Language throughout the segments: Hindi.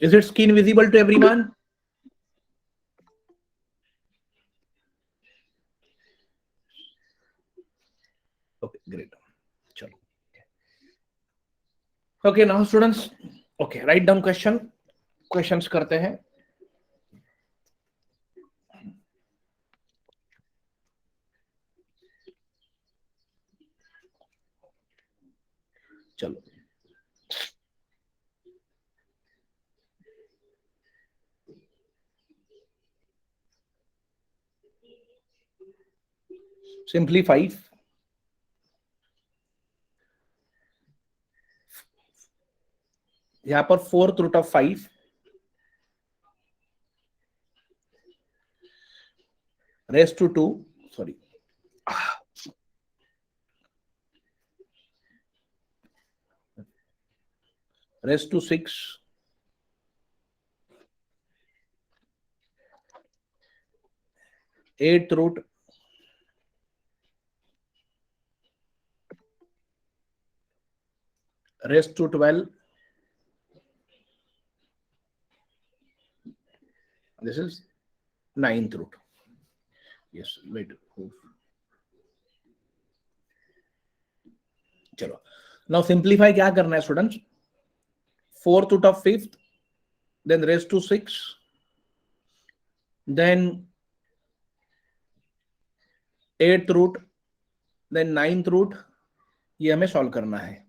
Is its screen visible to everyone? Okay, great. Chalo. Okay, now students, okay, write down questions करते हैं. चलो. Simplify. यहाँ पर fourth root of 5 raise to 2, sorry, raise to 6 8th root raise to 12, this is 9th root. Yes, wait. चलो, now simplify क्या करना है students? 4th root of 5th, then raised to 6, then 8th root, then 9th root. ये हमें सॉल्व करना है.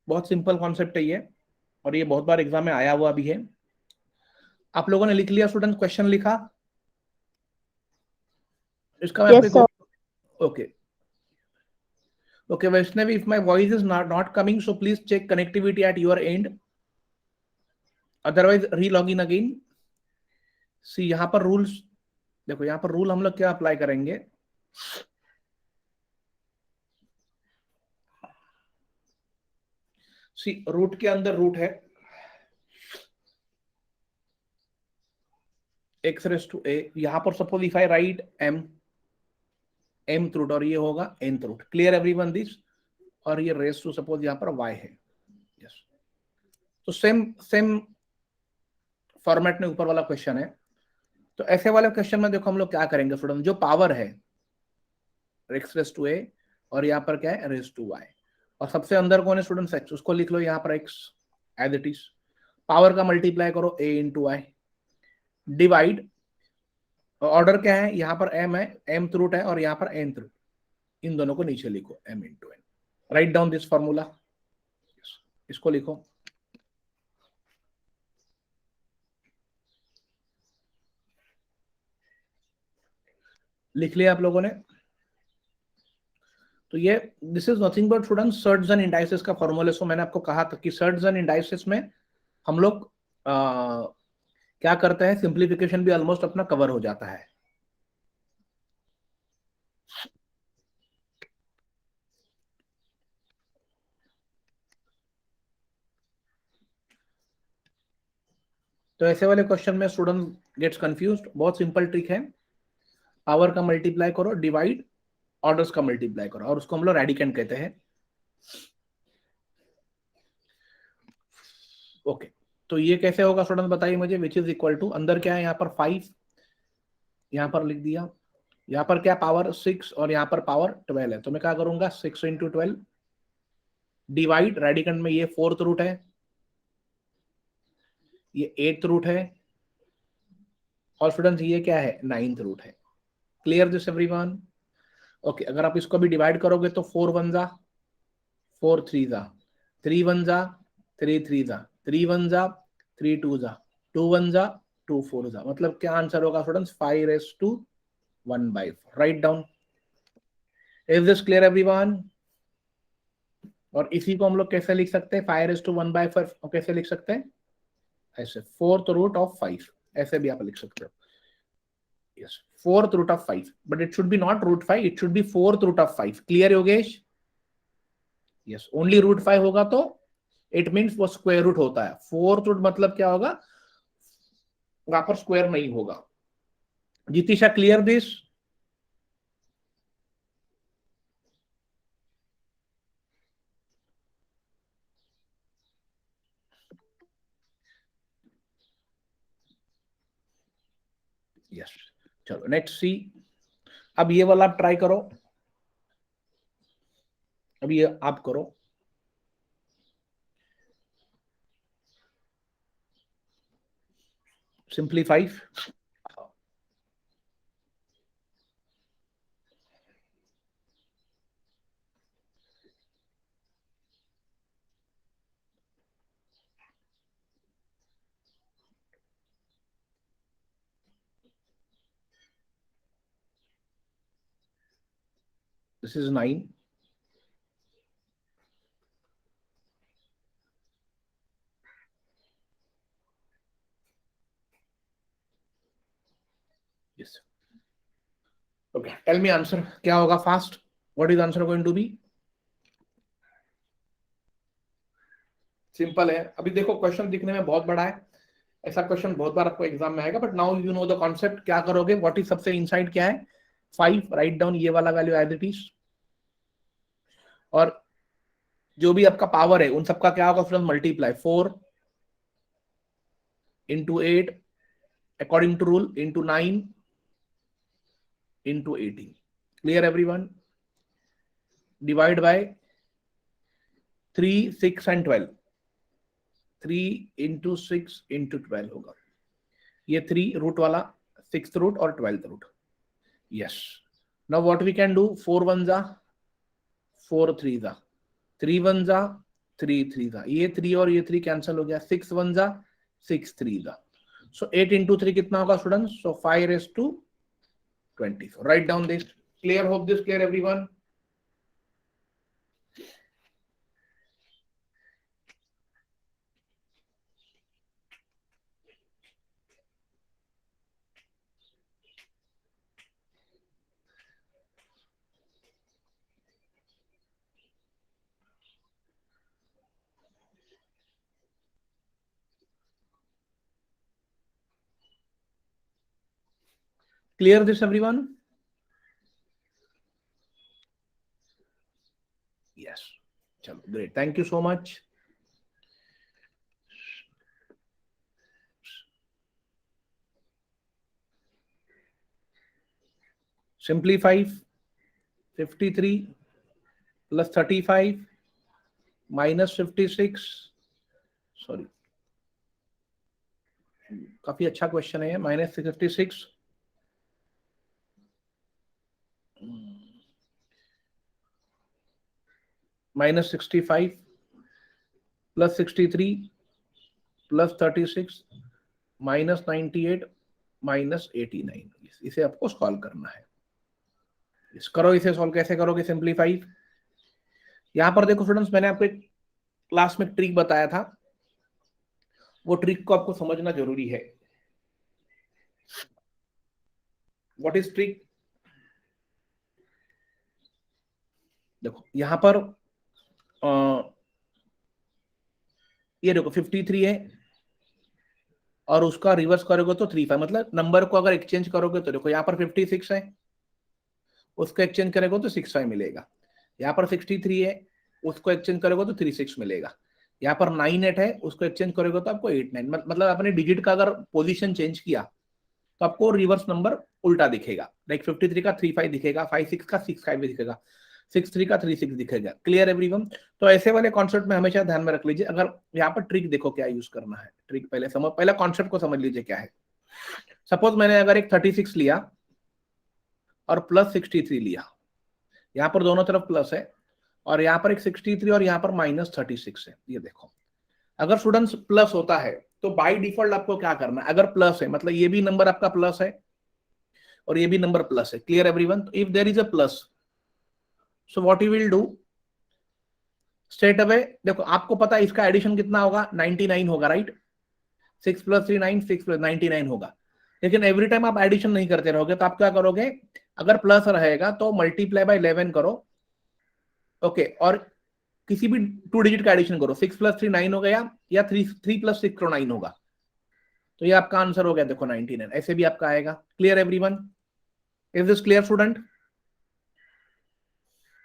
बहुत सिंपल कॉन्सेप्ट है ये, और ये बहुत बार एग्जाम में आया हुआ भी है. आप लोगों ने लिख लिया स्टूडेंट? क्वेश्चन लिखा? इसका मैं आपको okay okay Vaishnavi, if my voice is not coming, so please check connectivity at your end, otherwise re log in again. See यहाँ पर रूल्स देखो, यहाँ पर रूल हम लोग क्या अप्लाई करेंगे. सी रूट के अंदर रूट है x रेस टू a. यहाँ पर suppose if I write m root, और ये होगा nth root. Clear everyone this? और ये रेस टू सपोज यहाँ पर y है. यस, तो सेम फॉर्मेट में ऊपर वाला क्वेश्चन है. तो ऐसे वाले क्वेश्चन में देखो हम लोग क्या करेंगे स्टूडेंट, जो पावर है x रेस टू a और यहाँ पर क्या है रेस टू y, और सबसे अंदर कौन है स्टूडेंट x, उसको लिख लो यहाँ पर x as it is. Power का मल्टीप्लाई करो a into y, divide. Order क्या है, यहाँ पर m है, mth रूट है, और यहाँ पर nth रूट. इन दोनों को नीचे लिखो m into n. Right down this formula. इसको लिखो. लिख लिया आप लोगों ने? तो ये this is nothing but student shirts and indices का फॉर्मूला. सो मैंने आपको कहा था कि सर्ट्स एंड इंडाइसेस में हम लोग क्या करते हैं, सिंप्लीफिकेशन भी ऑलमोस्ट अपना कवर हो जाता है. तो ऐसे वाले क्वेश्चन में स्टूडेंट गेट्स कंफ्यूज्ड. बहुत सिंपल ट्रिक है. पावर का मल्टीप्लाई करो, डिवाइड, ऑर्डर्स का मल्टीप्लाई करो, और उसको हम लोग रेडिकेंड कहते हैं. ओके, तो ये कैसे होगा स्टूडेंट बताइए मुझे. विच इज इक्वल टू, अंदर क्या है यहाँ पर 5, यहाँ पर लिख दिया. यहाँ पर क्या पावर 6 और यहाँ पर पावर 12 है. तो मैं क्या करूंगा, 6 इंटू 12 डिवाइड, रेडिकेंड में ये 4th रूट है, ये 8th रूट है, और स्टूडेंट्स ये क्या है 9th रूट है. Clear this everyone? ओके, अगर आप इसको भी डिवाइड करोगे तो 4 1 जा 4 3 जा 3 1 जा 3 3 जा 3 1 जा 3 2 जा 2 1 जा 2 4 जा. मतलब क्या आंसर होगा students, 5 raise to 1/4. Write down. Is this clear everyone? और इसी को हम लोग कैसे लिख सकते हैं, 5 रेस टू 1/4 कैसे लिख सकते हैं, ऐसे 4th रूट ऑफ 5, ऐसे भी आप लिख सकते हो. Yes, 4th root of 5, but it should be not root 5, it should be 4th root of 5. Clear Yogesh? Yes, only root 5 होगा तो इट मीन्स वो स्क्वायर रूट होता है. 4th रूट मतलब क्या होगा, वहां पर स्क्वायर नहीं होगा. जितिशा, क्लियर दिस? यस, चलो नेक्स्ट सी। अब ये वाला आप ट्राई करो, अब ये आप करो। Simplify. This is 9, yes. Okay, tell me answer क्या होगा fast, what is answer going to be? Simple है। अभी देखो क्वेश्चन दिखने में बहुत बड़ा है, ऐसा क्वेश्चन बहुत बार आपको एग्जाम में आएगा, but now you know the concept. क्या करोगे, व्हाट इज सबसे इनसाइड क्या है, 5, राइट डाउन ये वाला वैल्यू एज इट इज, और जो भी आपका पावर है उन सबका क्या होगा friends, multiply 4 into 8 according to rule into 9 into 18. Clear everyone? Divide by 3, 6 and 12. 3 into 6 into 12 होगा। ये 3 रूट वाला 6th रूट और 12th root. Yes, now what we can do, 4 1 जा 4 3 जा 3 1 जा 3 3 जा, ये 3 और ये 3 कैंसिल हो गया, 6 1 जा 6 3 जा। So 8 into 3 कितना होगा students, so 5 raised to 24. Write down this. Clear? Hope this clear everyone. Clear this everyone? Yes. Chalo, great. Thank you so much. Simplify 53 plus 35 minus 56. Sorry. काफी अच्छा क्वेश्चन है, minus 56 minus 65 plus 63 plus 36 minus 98 minus 89। इसे आपको सॉल्व करना है। इस करो, इसे सॉल्व कैसे करोगे, सिंप्लीफाई। यहां पर देखो स्टूडेंट्स, मैंने आपको एक क्लास में ट्रिक बताया था, वो ट्रिक को आपको समझना जरूरी है। What is trick? देखो यहां पर ये देखो 53 है और उसका रिवर्स करोगे तो 35, मतलब नंबर को अगर एक्सचेंज करोगे तो देखो यहाँ पर 56 है, उसको एक्सचेंज करोगे तो 65 मिलेगा। यहाँ पर 63 है, उसको एक्सचेंज करोगे तो 36 मिलेगा। यहाँ पर 98 है, उसको एक्सचेंज करोगे तो आपको 89, मतलब आपने डिजिट का अगर पोजीशन चेंज किया तो आपको रिवर्स नंबर उल्टा दिखेगा। लाइक 53 का 35 दिखेगा, 56 का 65 दिखेगा, 63 का 36 दिखेगा। Clear everyone? तो ऐसे वाले कॉन्सेप्ट में हमेशा ध्यान में रख लीजिए। अगर यहाँ पर ट्रिक देखो क्या यूज करना है, ट्रिक पहले कॉन्सेप्ट को समझ लीजिए क्या है। सपोज मैंने अगर एक 36 लिया और प्लस 63 लिया, यहाँ पर दोनों तरफ प्लस है, और यहाँ पर एक 63 और यहाँ पर माइनस 36 है। ये देखो, अगर स्टूडेंट्स प्लस होता है तो बाय डिफॉल्ट आपको क्या करना है, अगर प्लस है मतलब ये भी नंबर आपका प्लस है और ये भी नंबर प्लस है। Clear everyone? तो if there is a plus, so what you will do, straight away देखो आपको पता है इसका एडिशन कितना होगा, 99 होगा, राइट? 6 प्लस 3 9, 6 प्लस 99 होगा। लेकिन एवरी टाइम आप एडिशन नहीं करते रहोगे, तो आप क्या करोगे, अगर प्लस रहेगा तो मल्टीप्लाई बाय 11 करो, ओके, और किसी भी 2 डिजिट का एडिशन करो। 6 प्लस 3 9 हो गया, या 3 प्लस 6 तो 9 होगा, तो ये आपका आंसर हो गया देखो 99। ऐसे भी आपका आएगा। Clear everyone? Is this clear student?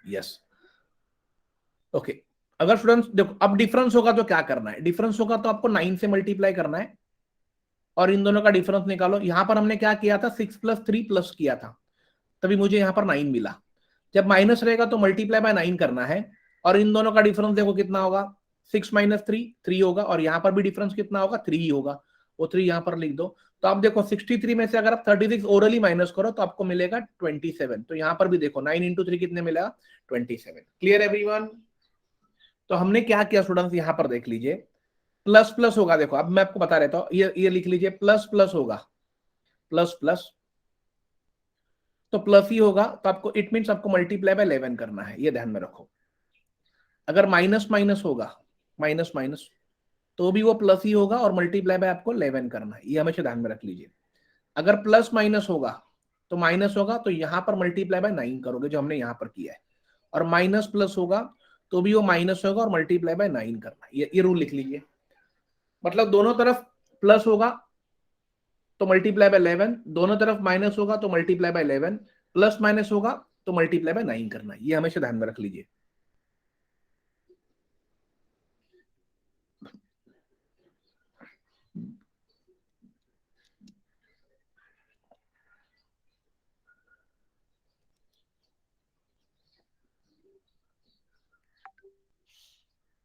Yes, okay. अगर स्टूडेंट्स देखो अब डिफरेंस होगा तो क्या करना है, डिफरेंस होगा तो आपको 9 से मल्टीप्लाई करना है, और इन दोनों का डिफरेंस निकालो। यहां पर हमने क्या किया था, 6 + 3 प्लस किया था, तभी मुझे यहाँ पर 9 मिला। जब माइनस रहेगा तो मल्टीप्लाई बाय 9 करना है, और इन दोनों का डिफरेंस देखो कितना होगा, 6 - 3 3 होगा, और यहाँ पर भी डिफरेंस कितना होगा, 3 ही होगा, वो 3 यहाँ पर लिख दो। तो आप देखो 63 में से अगर आप 36 ओरली माइनस करो तो आपको मिलेगा 27। तो यहाँ पर भी देखो 9 × 3 कितने मिलेगा, 27। Clear everyone? तो हमने क्या किया स्टूडेंट्स, यहाँ पर देख लीजिए, प्लस प्लस होगा, देखो अब मैं आपको बता रहता हूँ, ये लिख लीजिए, प्लस प्लस होगा, प्लस प्लस तो प्लस ही होगा, तो आपको इट मीन्स आपको मल्टीप्लाई बाय 11 करना है, ये ध्यान में रखो। अगर माइनस माइनस होगा, माइनस माइनस, तो भी वो प्लस ही होगा और मल्टीप्लाई बाय आपको 11 करना है, ये हमेशा ध्यान में रख लीजिए। अगर प्लस माइनस होगा तो माइनस होगा, तो यहां पर मल्टीप्लाई बाय 9 करोगे, जो हमने यहां पर किया है। और माइनस प्लस होगा तो भी वो माइनस होगा और मल्टीप्लाई बाय 9 करना है, ये रूल लिख लीजिए। मतलब दोनों तरफ प्लस होगा तो मल्टीप्लाई बाय 11, दोनों तरफ माइनस होगा तो मल्टीप्लाई बाय 11, प्लस माइनस होगा तो मल्टीप्लाई बाय 9 करना है, ये हमेशा ध्यान में रख लीजिए।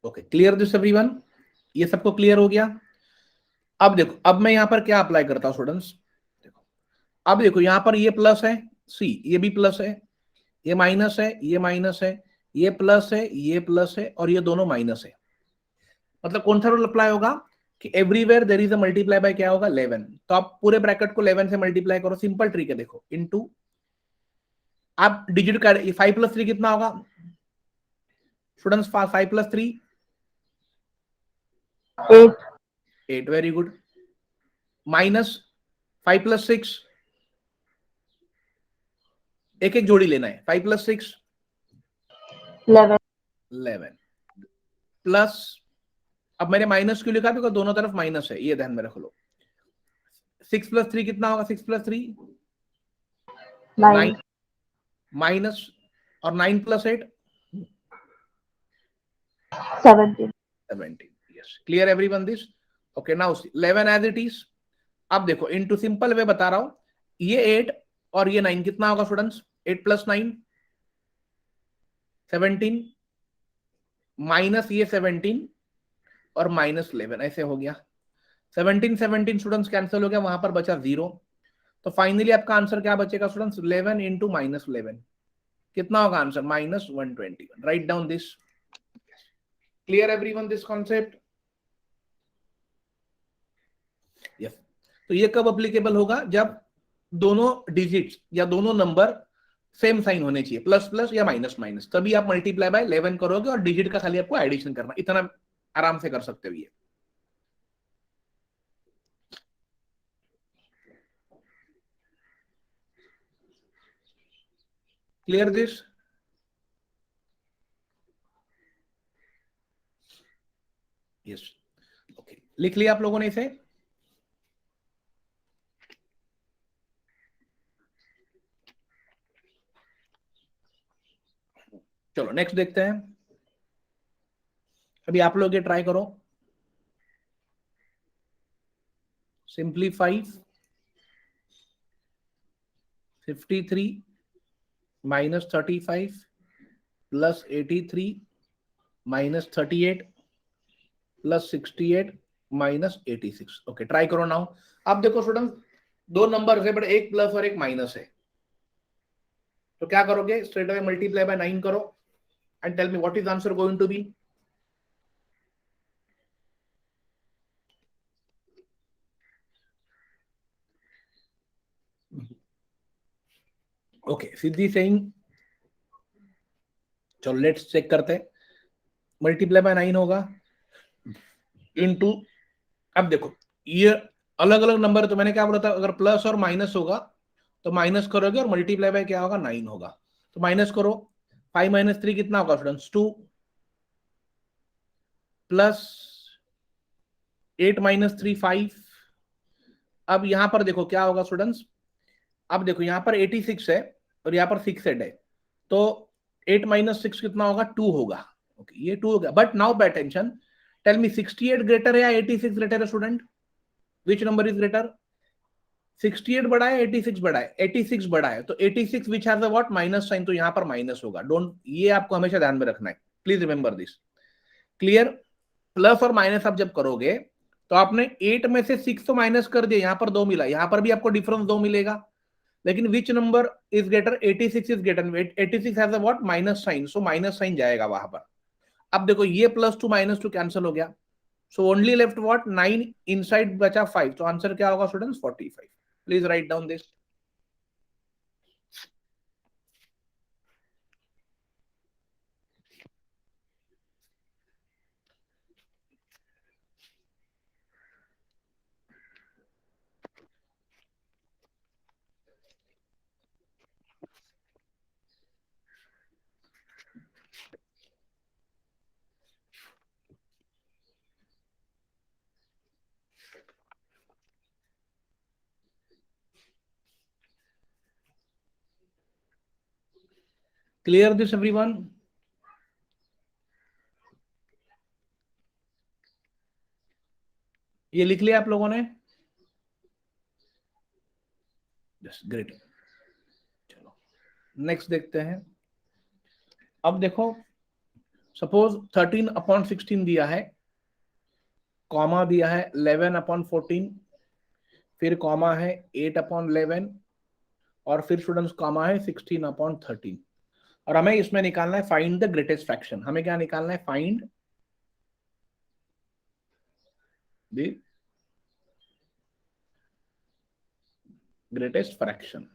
Okay, clear this everyone? ये सबको क्लियर हो गया? अब देखो, अब मैं यहां पर क्या अप्लाई करता हूं स्टूडेंट्स, देखो अब देखो यहां पर ये प्लस है, सी ये भी प्लस है, ये माइनस है, ये माइनस है, ये प्लस है, ये प्लस है, और ये दोनों माइनस है। मतलब कौन सा रूल अप्लाई होगा कि everywhere there is a multiply by क्या होगा, 11। तो आप पूरे ब्रैकेट को 11 से मल्टीप्लाई करो, सिंपल ट्रिक है, देखो इनटू, आप डिजिट का 5 + 3 कितना होगा स्टूडेंट्स, 5 + 3 8, वेरी गुड। माइनस 5 + 6, एक एक जोड़ी लेना है, 5 + 6 11 प्लस, अब मैंने माइनस क्यों लिखा, बिकॉज दोनों तरफ माइनस है, ये ध्यान में रख लो। 6 + 3 कितना होगा, 6 + 3 9, माइनस, और 9 + 8 17। Yes, clear everyone this? Okay, now 11 as it is. अब देखो इनटू, सिंपल वे बता रहा हूं, ये 8 और ये 9 कितना होगा स्टूडेंट्स, 8 + 9 17, माइनस ये 17 और माइनस 11, ऐसे हो गया। 17 17 स्टूडेंट्स कैंसिल हो गया, वहां पर बचा 0। तो फाइनली आपका आंसर क्या बचेगा स्टूडेंट्स, 11 × -11 कितना होगा answer, -121। Right down this. Clear everyone this concept? Yes. तो ये कब अप्लीकेबल होगा, जब दोनों डिजिट्स या दोनों नंबर सेम साइन होने चाहिए, प्लस प्लस या माइनस माइनस, तभी आप मल्टीप्लाई बाय 11 करोगे, और डिजिट का खाली आपको एडिशन करना, इतना आराम से कर सकते हो ये। Clear this? यस, ओके, लिख लिया आप लोगों ने इसे? चलो नेक्स्ट देखते हैं। अभी आप लोग ये ट्राई करो, सिंपलीफाई 53 - 35 + 83 - 38 + 68 - 86। ओके, ट्राई करो नाउ। अब देखो स्टूडेंट, दो नंबर है बट एक प्लस और एक माइनस है, तो क्या करोगे, स्ट्रेट अवे मल्टीप्लाई बाय 9 करो and tell me what is answer going to be. Okay, Siddhi saying, चलो लेट्स चेक करते हैं। मल्टीप्लाई बाय 9 होगा इनटू, अब देखो ये अलग अलग नंबर, तो मैंने क्या बोला था, अगर प्लस और माइनस होगा तो माइनस करोगे और मल्टीप्लाई बाय क्या होगा, 9 होगा। तो माइनस करो, 5 - 3 कितना होगा स्टूडेंट्स, 2 प्लस 8 - 3 5। अब यहां पर देखो क्या होगा स्टूडेंट्स, अब देखो यहां पर 86 है और यहां पर 6 है, तो 8 - 6 कितना होगा, 2 होगा। ओके, ये 2 हो गया, but now pay attention, tell me 68 greater है या 86 ग्रेटर है student, which number is greater? 68 बड़ा है 86 बड़ा है? 86 बड़ा है, तो 86 which has a what? Minus sign, तो यहां पर माइनस होगा। डोंट, ये आपको हमेशा ध्यान में रखना है, please remember this. Clear? Plus और माइनस आप जब करोगे तो आपने 8 में से 6 तो माइनस कर दिया, यहां पर 2 मिला, यहां पर भी आपको डिफरेंस 2 मिलेगा। लेकिन which number is greater? 86 is greater, 86 has a what? Minus sign, so minus sign जाएगा वहां पर। अब देखो ये plus two minus two cancel हो गया, so only left what? 9, inside बचा 5, तो आंसर क्या होगा students? 45। Please write down this. Clear this everyone? ये लिख लिया आप लोगों ने? Yes, great. चलो नेक्स्ट देखते हैं। अब देखो, सपोज 13/16 दिया है, कॉमा दिया है 11/14, फिर कॉमा है 8/11, और फिर स्टूडेंट्स कॉमा है 16/13, और हमें इसमें निकालना है फाइंड द ग्रेटेस्ट फ्रैक्शन। हमें क्या निकालना है? Find the greatest fraction.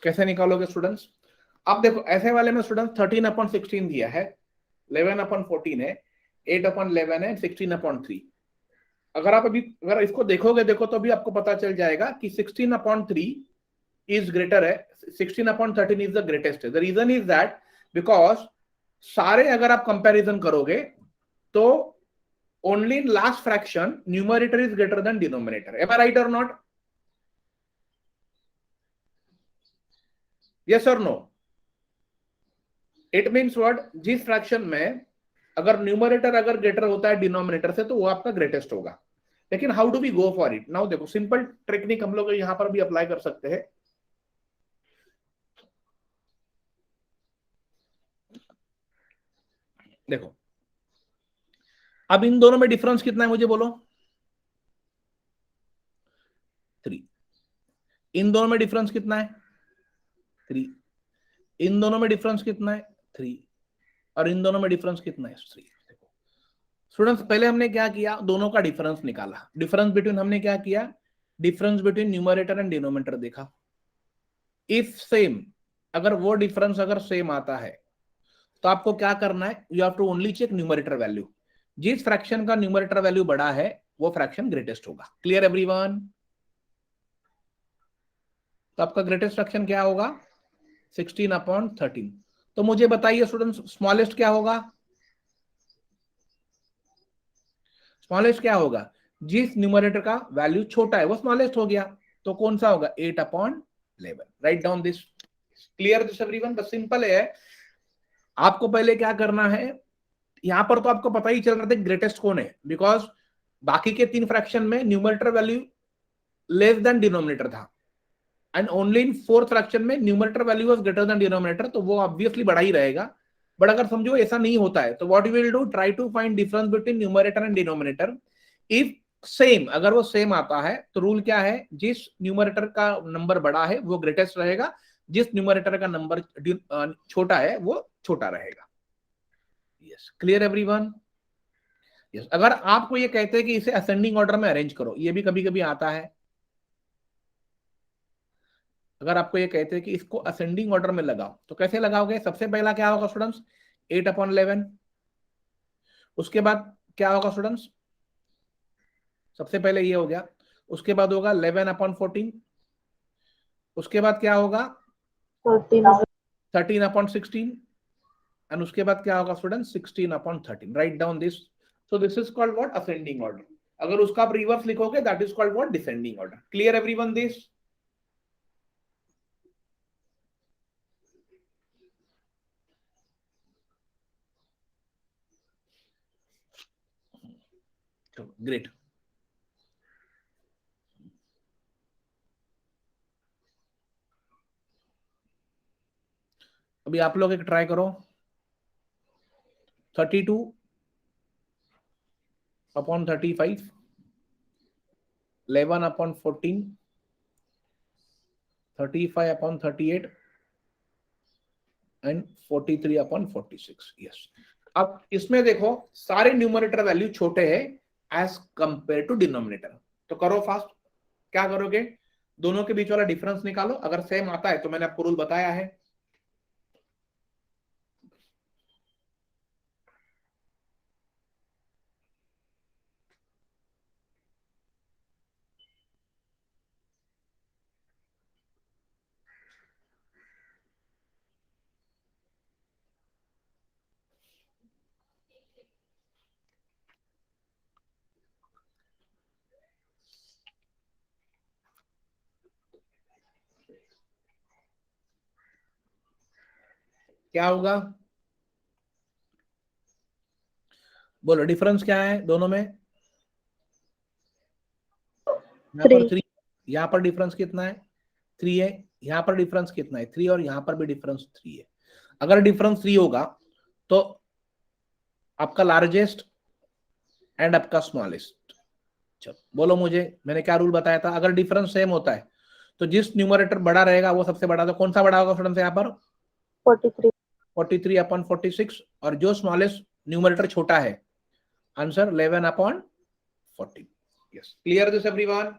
कैसे निकालोगे स्टूडेंट्स? अब देखो ऐसे वाले में स्टूडेंट्स 13/16 दिया है, 11/14 है, 8/11 है, 16/3। अगर आप अभी अगर इसको देखोगे, देखो तो अभी आपको पता चल जाएगा कि 16/3 इज ग्रेटर है, 16/13 इज द ग्रेटेस्ट है। The reason is that because सारे अगर आप कंपैरिजन करोगे तो only in last fraction numerator is greater than denominator. Am I right और नॉट? यस और नो? It means what? जिस फ्रैक्शन में अगर न्यूमरेटर अगर ग्रेटर होता है डिनोमिनेटर से तो वो आपका ग्रेटेस्ट होगा। लेकिन how do we go for it? Now देखो सिंपल टेक्निक हम लोग यहां पर भी अप्लाई कर सकते हैं। देखो अब इन दोनों में डिफरेंस कितना है मुझे बोलो? 3। इन दोनों में डिफरेंस कितना है? 3। इन दोनों में डिफरेंस कितना है? 3। और इन दोनों में डिफरेंस कितना है? 3। स्टूडेंट्स पहले हमने क्या किया? दोनों का डिफरेंस निकाला। डिफरेंस बिटवीन हमने क्या किया? Difference between numerator and denominator देखा। इफ सेम, अगर वो डिफरेंस अगर सेम आता है तो आपको क्या करना है? You have to only check numerator value. जिस फ्रैक्शन का न्यूमरेटर वैल्यू बड़ा है वो फ्रैक्शन ग्रेटेस्ट होगा। Clear everyone? तो आपका ग्रेटेस्ट फ्रैक्शन क्या होगा? 16/13। तो मुझे बताइए स्टूडेंट्स, स्मॉलेस्ट क्या होगा? स्मॉलेस्ट क्या होगा? जिस न्यूमरेटर का वैल्यू छोटा है वो स्मॉलेस्ट हो गया, तो कौन सा होगा? 8/11। Right down this. Clear this everyone? बस सिंपल है। आपको पहले क्या करना है, यहां पर तो आपको पता ही चल रहा था ग्रेटेस्ट कौन है, बिकॉज बाकी के 3 फ्रैक्शन में numerator value less than denominator था, and only in fourth fraction में numerator value was greater than denominator, तो वो ऑब्वियसली बड़ा ही रहेगा। बट अगर समझो ऐसा नहीं होता है तो what you will do? Try to find difference between numerator and denominator. If same, अगर वो सेम आता है तो रूल क्या है? जिस न्यूमरेटर का नंबर बड़ा है वो ग्रेटेस्ट रहेगा, जिस न्यूमरेटर का नंबर छोटा है वो छोटा रहेगा। Yes, clear everyone? यस। अगर आपको ये कहते हैं कि इसे असेंडिंग ऑर्डर में अरेंज करो, ये भी कभी कभी आता है। अगर आपको ये कहते हैं कि इसको असेंडिंग ऑर्डर में लगाओ तो कैसे लगाओगे? सबसे पहला क्या होगा स्टूडेंट्स? 8/11। उसके बाद क्या होगा स्टूडेंट्स? सबसे पहले ये हो गया, उसके बाद होगा 11/14। उसके बाद क्या होगा? 13/16। एंड उसके बाद क्या होगा students? 16/13। Right down this. So this is called what? Ascending order. अगर उसका आप रिवर्स लिखोगे that is called what? Descending order. Clear everyone this? Great. अभी आप लोग एक ट्राई करो, 32/35, 11/14, 35/38 एंड 43/46। यस। अब इसमें देखो सारे न्यूमरेटर वैल्यू छोटे हैं एज कंपेयर टू डिनोमिनेटर। तो करो फास्ट, क्या करोगे, दोनों के बीच वाला डिफरेंस निकालो, अगर सेम आता है तो मैंने आपको रूल बताया है। क्या होगा, बोलो डिफरेंस क्या है दोनों में। यहाँ पर 3, यहाँ पर डिफरेंस कितना है, 3 है। यहाँ पर डिफरेंस कितना है, 3, और यहाँ पर भी डिफरेंस 3 है। अगर डिफरेंस 3 होगा तो आपका लार्जेस्ट एंड आपका स्मॉलेस्ट। चलो बोलो मुझे, मैंने क्या रूल बताया था, अगर डिफरेंस सेम होता है तो जिस न्यूमरेटर बड़ा रहेगा वो सबसे बड़ा। तो कौन सा बड़ा होगा स्टूडेंट्स यहाँ पर, 43/46, और जो स्मॉलेस्ट न्यूमरेटर छोटा है, answer 11/14। Yes, clear this everyone.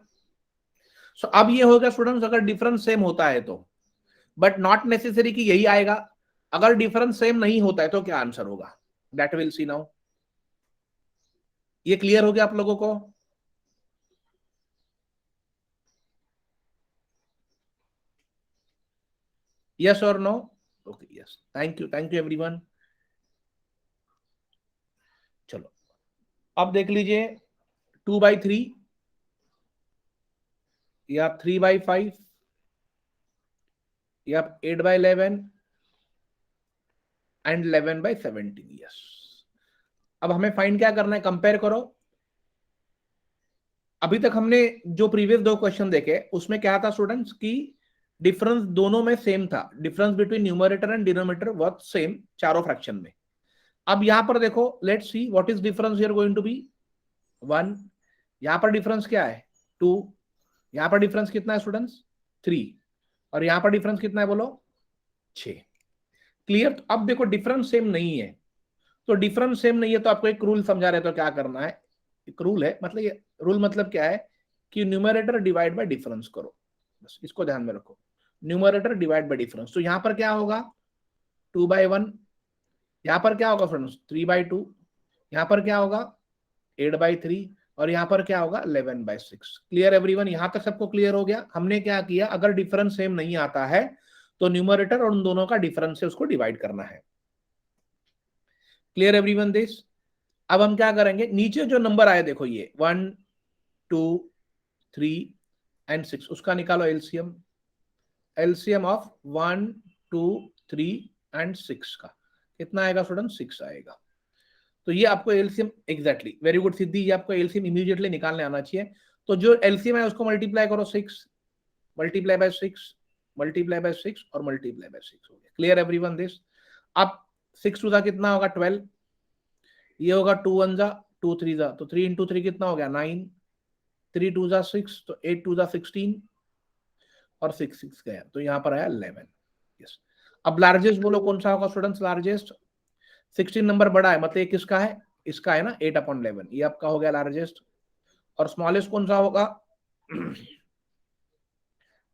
So अब ये होगा स्टूडेंट्स, अगर डिफरेंस सेम होता है तो, बट नॉट नेसेसरी कि यही आएगा। अगर डिफरेंस सेम नहीं होता है तो क्या आंसर होगा, दैट विल सी नाउ। ये क्लियर हो गया आप लोगों को। यस और no, okay yes, thank you everyone. चलो अब देख लीजिए, 2/3 या 3/5 या 8/11 एंड 11/17। यस, अब हमें फाइंड क्या करना है, कंपेयर करो। अभी तक हमने जो प्रीवियस 2 क्वेश्चन देखे उसमें क्या था स्टूडेंट्स की, डिफरेंस दोनों में सेम था, difference between numerator and denominator was same चारों फ्रैक्शन में। अब यहां पर देखो, let's see what is difference here going to be 1। यहां पर डिफरेंस क्या है 2, यहां पर डिफरेंस कितना है स्टूडेंट्स 3, और यहां पर डिफरेंस कितना है बोलो 6। क्लियर। तो अब देखो डिफरेंस सेम नहीं है, तो डिफरेंस सेम नहीं है तो आपको एक रूल समझा रहे तो क्या करना है, एक रूल है, मतलब ये रूल मतलब क्या है कि न्यूमरेटर डिवाइड बाय डिफरेंस करो, बस इसको ध्यान में रखो, न्यूमरेटर डिवाइड बाय डिफरेंस। तो यहां पर क्या होगा 2/1, यहां पर क्या होगा फ्रेंड्स 3/2, यहां पर क्या होगा 8/3, और यहां पर क्या होगा 11/6। क्लियर एवरीवन, यहां तक सबको क्लियर हो गया। हमने क्या किया, अगर डिफरेंस सेम नहीं आता है तो न्यूमरेटर और उन दोनों का डिफरेंस से उसको डिवाइड करना है। Clear everyone this. अब हम क्या करेंगे, नीचे जो नंबर आए देखो ये 1 2 3 एंड 6, उसका निकालो एलसीएम। एलसीएम ऑफ 1 2 3 एंड 6 का कितना आएगा स्टूडेंट 6 आएगा। तो ये आपको एलसीएम एग्जैक्टली, वेरी गुड सिद्धि, ये आपको एलसीएम इमीडिएटली निकालने आना चाहिए। तो जो एलसीएम है उसको मल्टीप्लाई करो 6, मल्टीप्लाई बाय 6, मल्टीप्लाई बाय 6 और मल्टीप्लाई बाय 6 हो गया। Clear everyone this. अब 6 टू दा कितना होगा 12, ये होगा 2 1 जा 2 3 जा, तो 3 इंटू 3 कितना हो गया 9, 3 2 जा 6, तो 8 2 जा 16, और 6 6 गया, तो यहाँ पर आया 11। यस। अब लार्जेस्ट बोलो कौन सा होगा स्टूडेंट्स, लार्जेस्ट 16 नंबर बड़ा है, मतलब ये किसका है, इसका है ना 8/11, ये आपका हो गया लार्जेस्ट। और स्मॉलेस्ट कौन सा होगा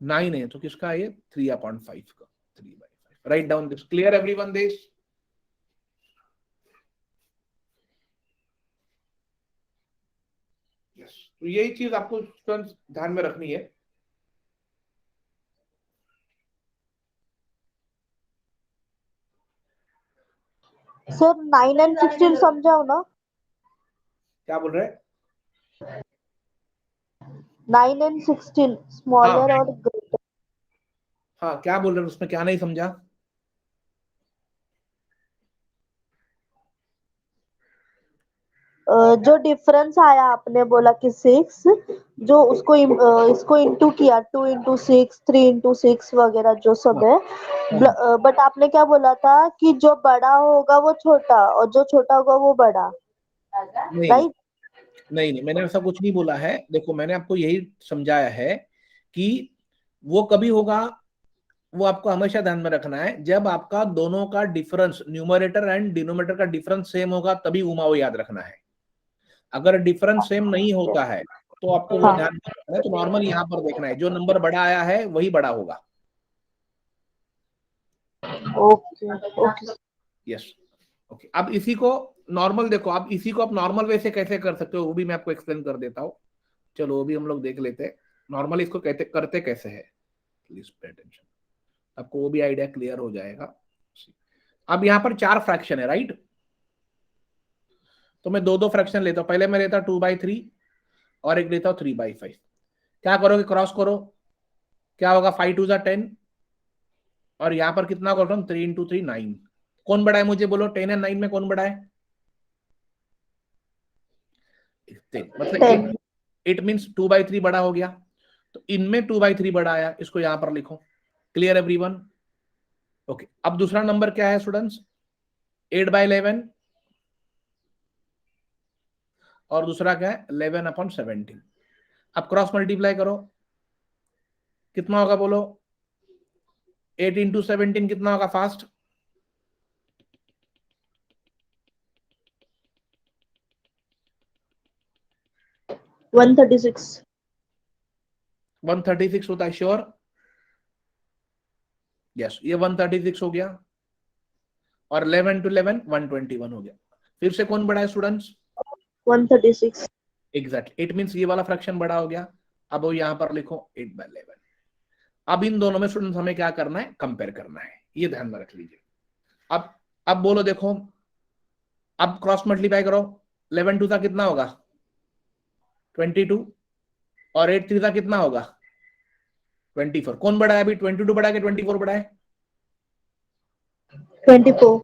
9 है, तो किसका है ये 3/5 का, 3/5। Right down this. Clear everyone this. Yes, तो यही चीज आपको स्टूडेंट्स ध्यान में रखनी है। सर 9 एंड 16 समझाओ ना। क्या बोल रहे हैं, 9 एंड 16 हाँ स्मॉलर और ग्रेटर। हाँ, क्या बोल रहे हैं उसमें क्या नहीं समझा, जो डिफरेंस आया आपने बोला कि 6, जो उसको इसको इंटू किया 2 into 6, 3 into 6 वगैरह जो सब है, बट आपने क्या बोला था कि जो बड़ा होगा वो छोटा और जो छोटा होगा वो बड़ा, नहीं राइट? नहीं नहीं, मैंने ऐसा कुछ नहीं बोला है। देखो मैंने आपको यही समझाया है कि वो कभी होगा, वो आपको हमेशा ध्यान में रखना है जब आपका दोनों का डिफरेंस, न्यूमरेटर एंड डिनोमिनेटर का डिफरेंस सेम होगा, तभी उमाओ याद रखना है। अगर डिफरेंस सेम नहीं होता है तो आपको वो हाँ, ध्यान में रखना है। तो नॉर्मल यहाँ पर देखना है, जो नंबर बड़ा आया है वही बड़ा होगा। Okay okay. Yes, okay. अब इसी को नॉर्मल देखो, आप इसी को आप नॉर्मल वे से कैसे कर सकते हो वो भी मैं आपको एक्सप्लेन कर देता हूँ। चलो वो भी हम लोग देख लेते हैं, नॉर्मली इसको कहते करते कैसे है। प्लीज पे अटेंशन, आपको वो भी आइडिया क्लियर हो जाएगा। अब यहाँ पर 4 फ्रैक्शन है, राइट? तो मैं दो दो फ्रैक्शन लेता हूँ। पहले मैं लेता हूँ 2/3 और एक लेता हूँ 3/5। क्या करोगे, क्रॉस करो, क्या होगा, 5 2 10। और यहाँ पर कितना कर रहा हूँ, 3 into 3 9। कौन बड़ा है मुझे बोलो, 10 एंड 9 में कौन बड़ा है? 10। मतलब 10। इट मीन्स 2/3 बड़ा हो गया। तो इनमें 2/3 बड़ा आया, इसको यहां पर लिखो। Clear everyone? ओके। अब दूसरा नंबर क्या है स्टूडेंट्स? 8/11। और दूसरा क्या है, 11/17। अब क्रॉस मल्टीप्लाई करो, कितना होगा बोलो? 8 into 17 कितना होगा फास्ट? 136। 136 होता है, श्योर? यस, ये 136 हो गया। और 11 to 11 121 हो गया। फिर से कौन बड़ा है स्टूडेंट्स? 136। एग्जैक्ट, इट मीन्स ये वाला फ्रैक्शन बड़ा हो गया। अब वो यहां पर लिखो 8/11। अब इन दोनों में स्टूडेंट्स हमें क्या करना है, कंपेयर करना है, ये ध्यान में रख लीजिए। अब बोलो, देखो अब क्रॉस मल्टीप्लाई करो। 11 2 कितना होगा, 22। और 8 3 कितना होगा, 24। कौन बड़ा है अभी, 22 बड़ा है कि 24 बड़ा है? 24।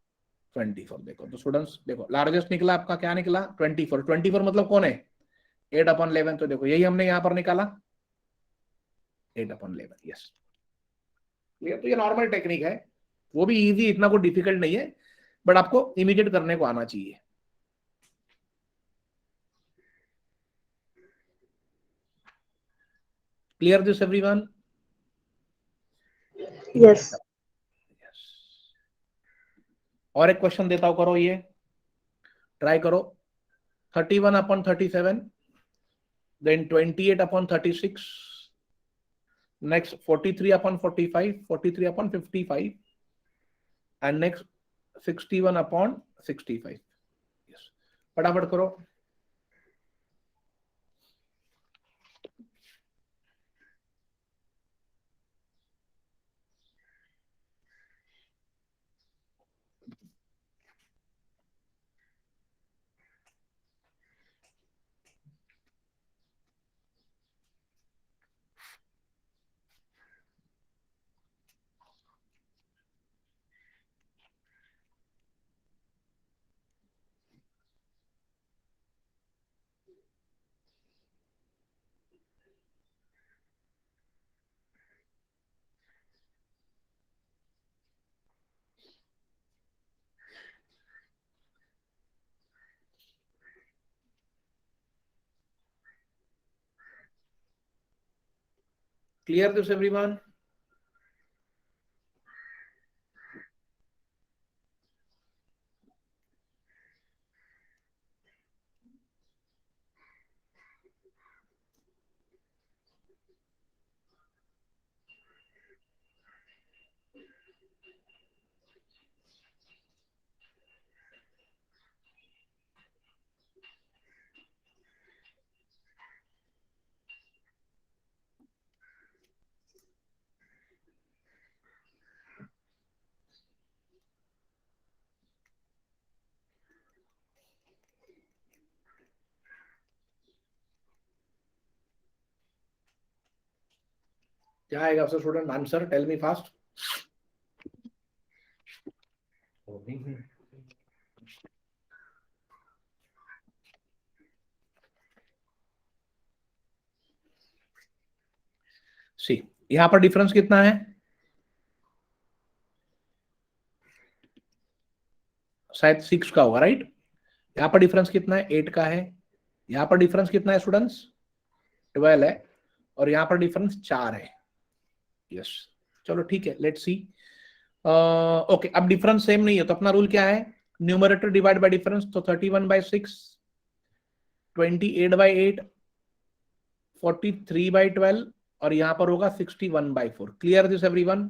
24। देखो तो स्टूडेंट्स, देखो लार्जेस्ट निकला आपका, क्या निकला, 24। 24 मतलब कौन है, 8/11। तो देखो यही हमने यहां पर निकाला, 8/11। Yes, clear? तो ये नॉर्मल टेक्निक है, वो भी इजी, इतना कोई डिफिकल्ट नहीं है, बट आपको इमीडिएट करने को आना चाहिए। Clear this everyone? यस। और एक क्वेश्चन देता हूं, करो ये, ट्राई करो। 31/37, then 28/36, next 43/45, 43/55, and next 61/65। yes, फटाफट करो। Clear this everyone? क्या आएगा आपसे student answer, tell me fast. See यहां पर डिफरेंस कितना है, शायद 6 का होगा, राइट। यहाँ पर डिफरेंस कितना है, 8 का है। यहाँ पर डिफरेंस कितना है स्टूडेंट्स, 12 है। और यहाँ पर डिफरेंस 4 है। यस, चलो ठीक है, लेट्स सी। ओके, अब डिफरेंस सेम नहीं है तो अपना रूल क्या है, न्यूमरेटर डिवाइड बाय डिफरेंस। तो 31/6, 28/8, 43/12 और यहां पर होगा 61/4। Clear this everyone.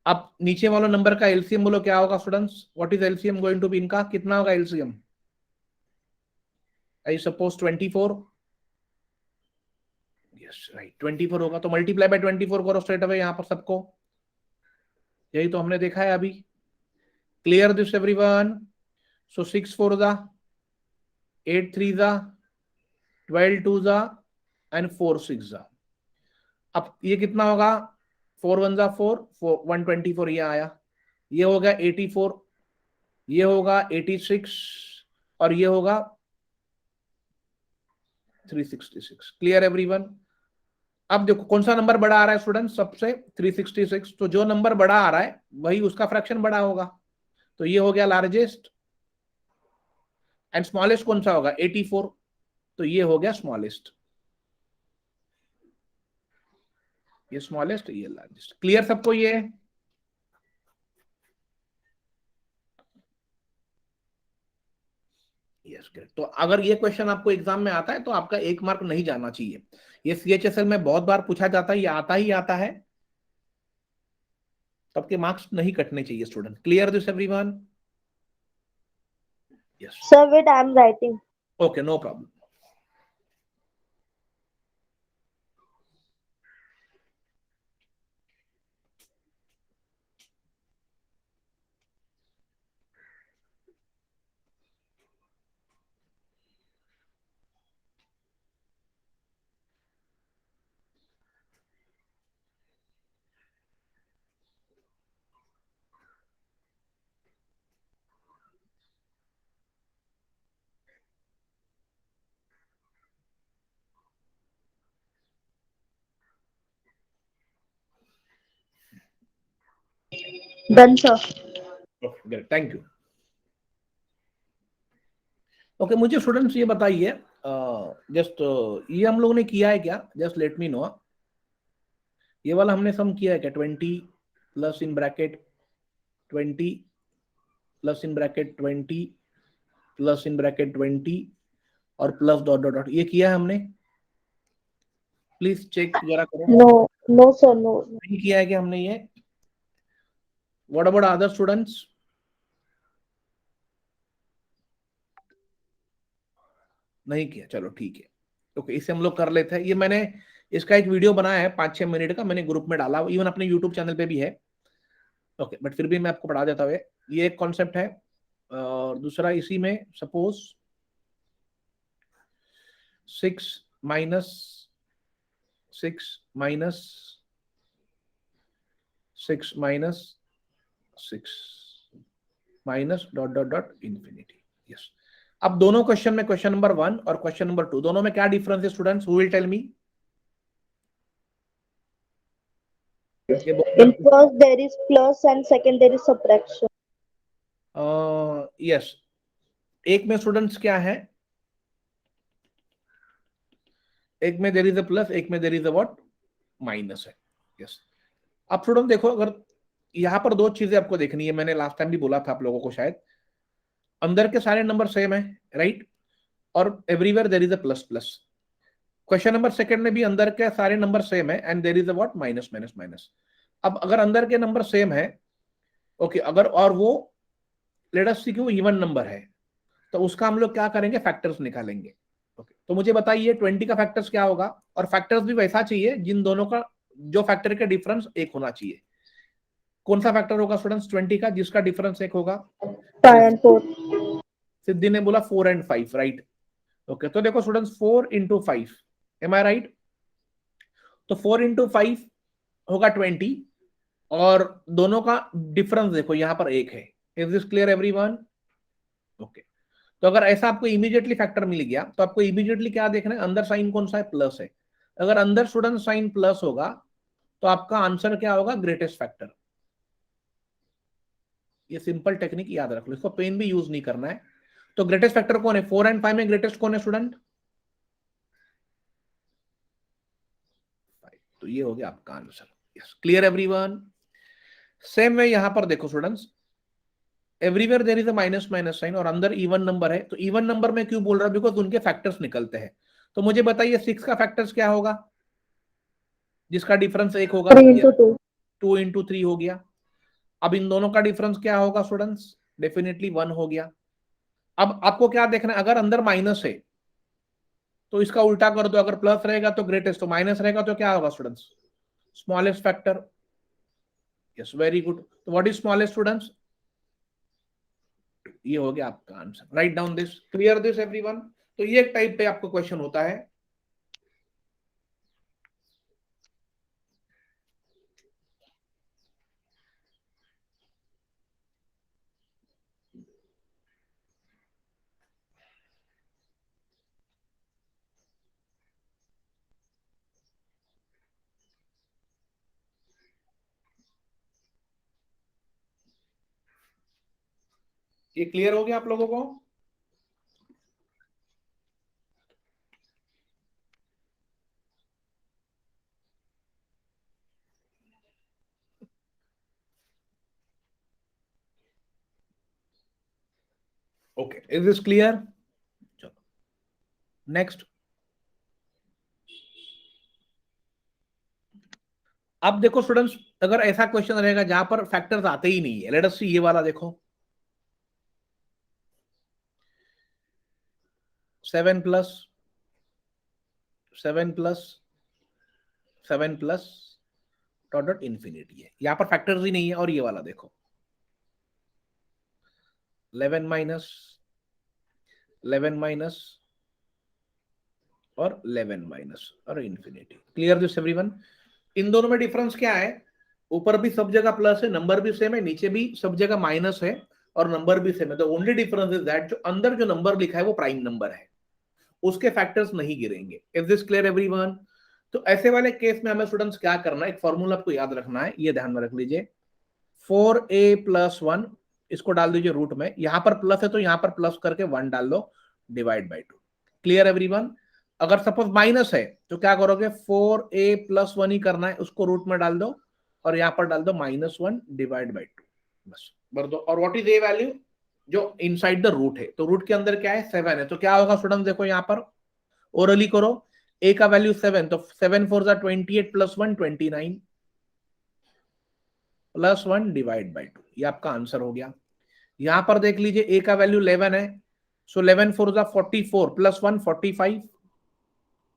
अब नीचे वाला नंबर का एलसीएम बोलो क्या होगा students, what is LCM going to be, इनका कितना होगा LCM, I suppose 24। Yes right, 24 होगा। तो मल्टीप्लाई बाय 24 करो स्ट्रेट अवे यहां पर सबको, यही तो हमने देखा है अभी। Clear this everyone. सो 6 4 जा, 8 3 जा, 12 2 जा एंड 4 6 जा। अब ये कितना होगा, 4 1 जा 4, 124 ये आया। ये होगा 84, ये होगा 86 और ये होगा 366। Clear everyone. अब देखो कौन सा नंबर बड़ा आ रहा है स्टूडेंट सबसे, 366। तो जो नंबर बड़ा आ रहा है वही उसका फ्रैक्शन बड़ा होगा। तो ये हो गया लार्जेस्ट। एंड स्मॉलेस्ट कौन सा होगा, 84। तो ये हो गया स्मॉलेस्ट, ये स्मॉलेस्ट, ये लार्जेस्ट। क्लियर सबको ये। Yes great. तो अगर ये क्वेश्चन आपको एग्जाम में आता है तो आपका 1 मार्क नहीं जाना चाहिए। ये सीएचएसएल में बहुत बार पूछा जाता है, ये आता ही आता है, तो आपके मार्क्स नहीं कटने चाहिए student. Clear this everyone. Yes, Sir, wait, I am writing. Okay, no problem. Done, sir. Great, thank you. Okay, मुझे स्टूडेंट्स ये बताइए, जस्ट ये हम लोगों ने किया है क्या, जस्ट लेट मी नो। ये वाला हमने सम किया है क्या, 20 plus in bracket 20 plus in bracket 20 plus in bracket 20 और प्लस डॉट डॉट डॉट, ये किया है हमने, प्लीज चेक जरा करो। No, no, sir, no. नहीं किया है क्या हमने ये, व्हाट अबाउट अदर स्टूडेंट्स। नहीं किया, चलो ठीक है। ओके, इसे हम लोग कर लेते हैं। ये मैंने इसका एक वीडियो बनाया है 5-6 मिनट का, मैंने ग्रुप में डाला, इवन अपने यूट्यूब चैनल पे भी है। ओके, बट फिर भी मैं आपको पढ़ा देता हूँ। ये एक कॉन्सेप्ट है। और दूसरा इसी में suppose 6 minus 6 minus 6 minus 6 minus dot dot dot infinity. Yes, अब दोनों क्वेश्चन में, क्वेश्चन नंबर 1 और क्वेश्चन नंबर 2, दोनों में क्या डिफरेंस है students, who will tell me. In first there is plus and second there is subtraction. Yes, एक में स्टूडेंट्स क्या है, एक में देयर इज अ प्लस, एक में there is a what, minus है। यस, अब स्टूडेंट देखो, अगर यहां पर दो चीजें आपको देखनी है, मैंने लास्ट टाइम भी बोला था आप लोगों को शायद, अंदर के सारे नंबर सेम है, राइट, और everywhere there is a plus plus. Question number second में भी अंदर के सारे नंबर सेम है and there is a what, minus minus minus. अब अगर अंदर के नंबर सेम है, ओके, अगर और वो लेट अस सी कि वो इवन नंबर है, तो उसका हम लोग क्या करेंगे, फैक्टर्स निकालेंगे। ओके, तो मुझे बताइए 20 का फैक्टर्स क्या होगा, और फैक्टर्स भी वैसा चाहिए जिन दोनों का, जो फैक्टर का डिफरेंस एक होना चाहिए। कौन सा फैक्टर होगा स्टूडेंट्स 20 का जिसका डिफरेंस एक होगा, 5 and 4. सिद्धि ने बोला 4 and 5, राइट। ओके, तो देखो students 4 into 5, M I right. तो 4 into 5 होगा 20 और दोनों का डिफरेंस देखो यहां पर एक है। Is this clear everyone. Okay, तो अगर ऐसा आपको इमीडिएटली फैक्टर मिल गया तो आपको इमीडिएटली क्या देखना है, अंदर साइन कौन सा है, प्लस है। अगर अंदर स्टूडेंट साइन प्लस होगा तो आपका आंसर क्या होगा, ग्रेटेस्ट फैक्टर। ये सिंपल टेक्निक याद रख लो, इसको पेन भी यूज नहीं करना है। तो ग्रेटेस्ट फैक्टर कौन है, 4 और 5 में ग्रेटेस्ट कौन है स्टूडेंट, 5। तो ये हो गया आपका answer. Yes, clear everyone. Same way यहां पर देखो students, everywhere there is a minus minus sign और अंदर इवन नंबर है। तो इवन नंबर में क्यों बोल रहा हूं, बिकॉज उनके फैक्टर्स निकलते हैं। तो मुझे बताइए 6 का फैक्टर्स क्या होगा, जिसका डिफरेंस 1 होगा, 3 into 2। 2 into 3 हो गया। अब इन दोनों का डिफरेंस क्या होगा स्टूडेंट्स, डेफिनेटली 1 हो गया। अब आपको क्या देखना है, अगर अंदर माइनस है तो इसका उल्टा कर दो, अगर प्लस रहेगा तो ग्रेटेस्ट, तो माइनस रहेगा तो क्या होगा students, smallest factor. Yes, very good. तो व्हाट इज स्मॉलेस्ट स्टूडेंट्स, ये हो गया आपका answer. Right down this, clear this everyone. तो ये एक टाइप पे आपको क्वेश्चन होता है। ये क्लियर हो गया आप लोगों को। Okay, is this clear. चलो नेक्स्ट। अब देखो स्टूडेंट्स, अगर ऐसा क्वेश्चन रहेगा जहां पर फैक्टर्स आते ही नहीं है, लेट अस सी ये वाला देखो, 7 plus 7 plus 7 plus dot dot infinity है, यहां पर फैक्टर्स ही नहीं है। और ये वाला देखो 11 माइनस 11 माइनस और 11 माइनस और इंफिनिटी। Clear this everyone. इन दोनों में डिफरेंस क्या है, ऊपर भी सब जगह प्लस है, नंबर भी सेम है, नीचे भी सब जगह माइनस है और नंबर भी सेम है। The only difference is that जो अंदर जो नंबर लिखा है वो प्राइम नंबर है, उसके फैक्टर्स नहीं गिरेंगे। Is this clear everyone. तो ऐसे वाले केस में हमें स्टूडेंट्स क्या करना है, एक फॉर्मूला आपको याद रखना है, ये ध्यान में रख लीजिए। 4a+1 इसको डाल दीजिए रूट में, यहां पर प्लस है तो यहां पर प्लस करके 1 डाल दो, डिवाइड बाई 2। Clear everyone. अगर सपोज माइनस है तो क्या करोगे, 4a+1 ही करना है, उसको रूट में डाल दो और यहां पर डाल दो -1 डिवाइड बाई 2, बस भर दो। और व्हाट इज ए वैल्यू, जो इनसाइड द रूट है, तो रूट के अंदर क्या है, 7 है। तो क्या होगा स्टूडेंट, देखो यहां पर ओरली करो, ए का वैल्यू 7, तो 7 4 28 + 1 29 +1 डिवाइड बाई 2, ये आपका आंसर हो गया। यहां पर देख लीजिए ए का वैल्यू 11 है, सो 11 4 44 +1 45,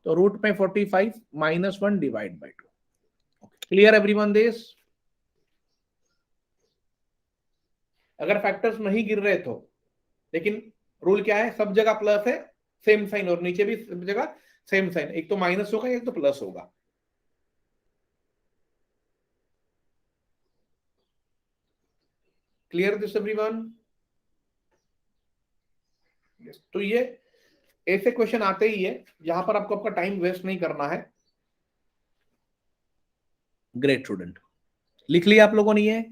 तो रूट में 45 -1 divide by 2। Clear everyone this. अगर फैक्टर्स नहीं गिर रहे तो, लेकिन रूल क्या है, सब जगह प्लस है, सेम साइन, और नीचे भी सब जगह सेम साइन, एक तो माइनस होगा एक तो प्लस होगा। Clear this everyone. तो ये ऐसे क्वेश्चन आते ही है जहां पर आपको आपका टाइम वेस्ट नहीं करना है। ग्रेट स्टूडेंट, लिख लिया आप लोगों ने ये।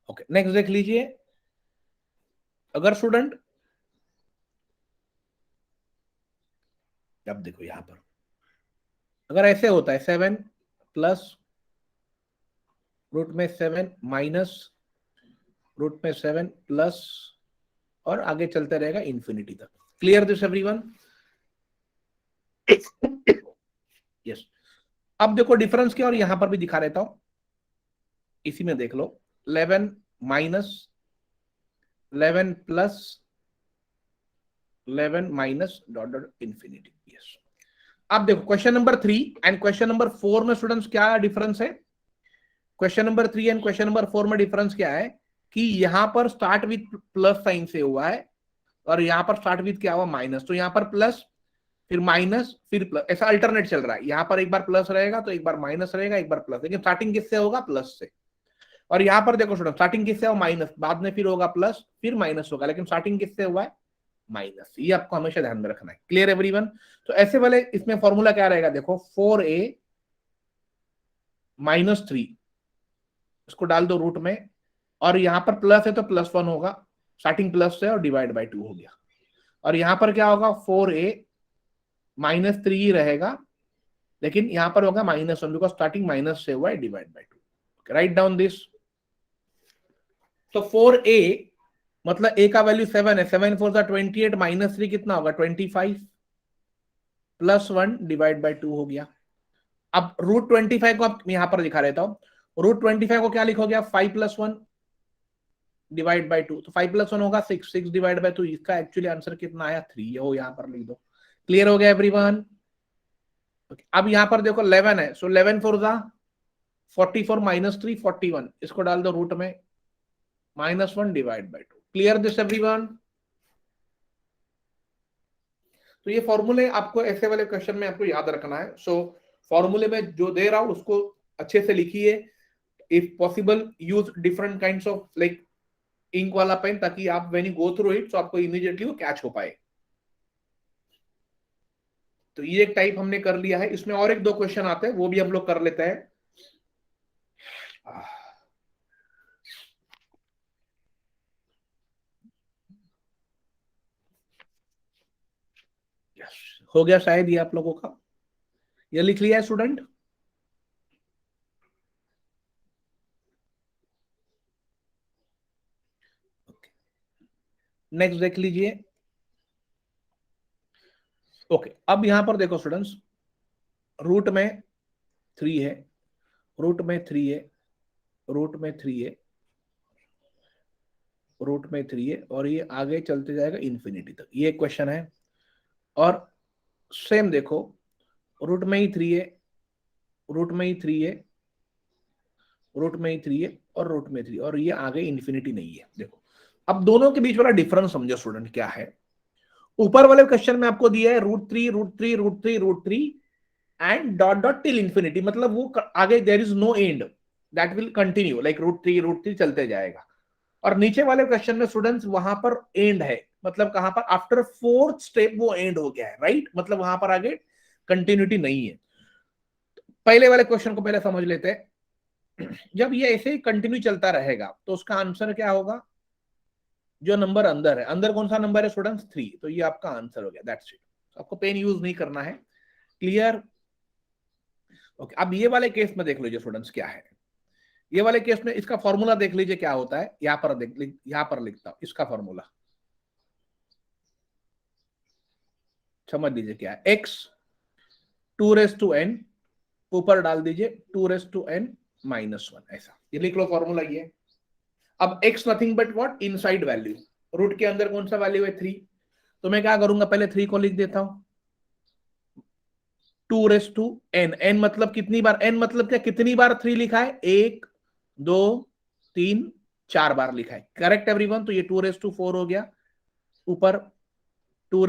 ओके, नेक्स्ट देख लीजिए। अगर स्टूडेंट, अब देखो यहां पर अगर ऐसे होता है 7 प्लस रूट में 7 माइनस रूट में 7 प्लस, और आगे चलते रहेगा इंफिनिटी तक। Clear this everyone. यस, अब देखो डिफरेंस क्या, और यहां पर भी दिखा देता हूं, इसी में देख लो, 11 minus 11 plus 11 minus dot dot infinity. Yes, अब देखो question number 3 and question number 4 में स्टूडेंट्स क्या डिफरेंस है, question number 3 and question number 4 में डिफरेंस क्या है कि यहां पर स्टार्ट विथ प्लस साइन से हुआ है और यहां पर स्टार्ट विथ क्या हुआ, माइनस। तो यहां पर प्लस फिर माइनस, फिर प्लस, ऐसा अल्टरनेट चल रहा है। यहाँ पर एक बार प्लस रहेगा तो एक बार माइनस रहेगा, एक बार प्लस, लेकिन स्टार्टिंग किससे होगा? प्लस से। और यहाँ पर देखो स्टूडेंट, स्टार्टिंग किससे हो? माइनस, बाद में फिर होगा प्लस, फिर माइनस होगा, लेकिन स्टार्टिंग किससे हुआ है? माइनस। ये आपको हमेशा ध्यान में रखना है। Clear everyone? तो ऐसे वाले इसमें फॉर्मूला क्या रहेगा? देखो 4a माइनस 3, इसको डाल दो रूट में, और यहाँ पर प्लस है तो प्लस 1 होगा, स्टार्टिंग प्लस से, और डिवाइड बाई 2 हो गया। और यहाँ पर क्या होगा? 4a माइनस 3 ही रहेगा, लेकिन यहाँ पर होगा माइनस 1, बिकॉज स्टार्टिंग माइनस से हुआ है, divide by 2। Right down this. तो 4a मतलब a का वैल्यू 7 है, 7 4 28, माइनस 3 कितना होगा? 25, प्लस 1 डिवाइड बाई 2 हो गया। अब रूट 25 को आप यहां पर दिखा रहता हूं, रूट 25 को क्या लिखोगे आप? 5 प्लस 1 डिवाइड बाई 2, तो 5 प्लस 1 होगा 6, 6 डिवाइड बाई 2, इसका एक्चुअली आंसर कितना आया? 3, वो यहां पर लिख दो। क्लियर हो गया एवरीवन? अब यहां पर देखो 11 है, सो 11 4 44 माइनस 3 41, इसको डाल दो रूट में, minus 1 divide by 2। Clear this everyone? तो ये फॉर्मूले आपको ऐसे वाले क्वेश्चन में आपको याद रखना है। सो फॉर्मूले में जो दे रहा हूं उसको अच्छे से लिखिए। If possible use different kinds of like ink वाला पेन, ताकि आप when you go through it तो आपको इमीडिएटली वो कैच हो पाए। तो ये एक टाइप हमने कर लिया है। इसमें और एक दो क्वेश्चन आते हैं, वो भी हम लोग कर लेते हैं। हो गया शायद ये आप लोगों का, ये लिख लिया है स्टूडेंट? नेक्स्ट देख लीजिए। ओके, अब यहां पर देखो स्टूडेंट्स, रूट में 3 है, रूट में 3 है, रूट में 3 है, रूट में 3 है, और ये आगे चलते जाएगा इन्फिनिटी तक। ये क्वेश्चन है। और सेम देखो, रूट में ही 3 है, रूट में ही 3 है, रूट में ही 3 है, और रूट में 3, और ये आगे इन्फिनिटी नहीं है। देखो अब दोनों के बीच वाला डिफरेंस समझो स्टूडेंट क्या है। ऊपर वाले क्वेश्चन में आपको दिया है root 3 root 3 root 3 root 3 and dot dot till infinity, मतलब वो आगे there is no end, that will continue like root 3 चलते जाएगा। और नीचे वाले क्वेश्चन में स्टूडेंट्स वहां पर एंड है, मतलब कहां पर? आफ्टर 4th स्टेप वो एंड हो गया है, राइट? मतलब वहां पर आगे कंटिन्यूटी नहीं है। पहले वाले क्वेश्चन को पहले समझ लेते हैं। जब ये ऐसे ही कंटिन्यू चलता रहेगा तो उसका आंसर क्या होगा? जो नंबर अंदर है, अंदर कौन सा नंबर है स्टूडेंट्स? 3, तो ये आपका आंसर हो गया, दैट्स इट। आपको पेन यूज नहीं करना है। क्लियर? ओके, अब ये वाले केस में देख लीजिए स्टूडेंट्स क्या है। ये वाले केस में इसका फॉर्मूला देख लीजिए क्या होता है। यहां पर यहां पर लिखता हूं इसका फॉर्मूला, समझ लीजिए क्या है। x 2n, ऊपर डाल दीजिए 2n -1, ऐसा ये लिख लो फॉर्मूला ये। अब x nothing but what? Inside value, root के अंदर कौन सा वैल्यू है? 3। तो मैं क्या करूंगा? पहले 3 को लिख देता हूं, 2n, n मतलब कितनी बार? n मतलब क्या, कितनी बार 3 लिखा है? 1 2 3 4 बार लिखा है। Correct everyone? तो ये 2 हो गया, ऊपर 2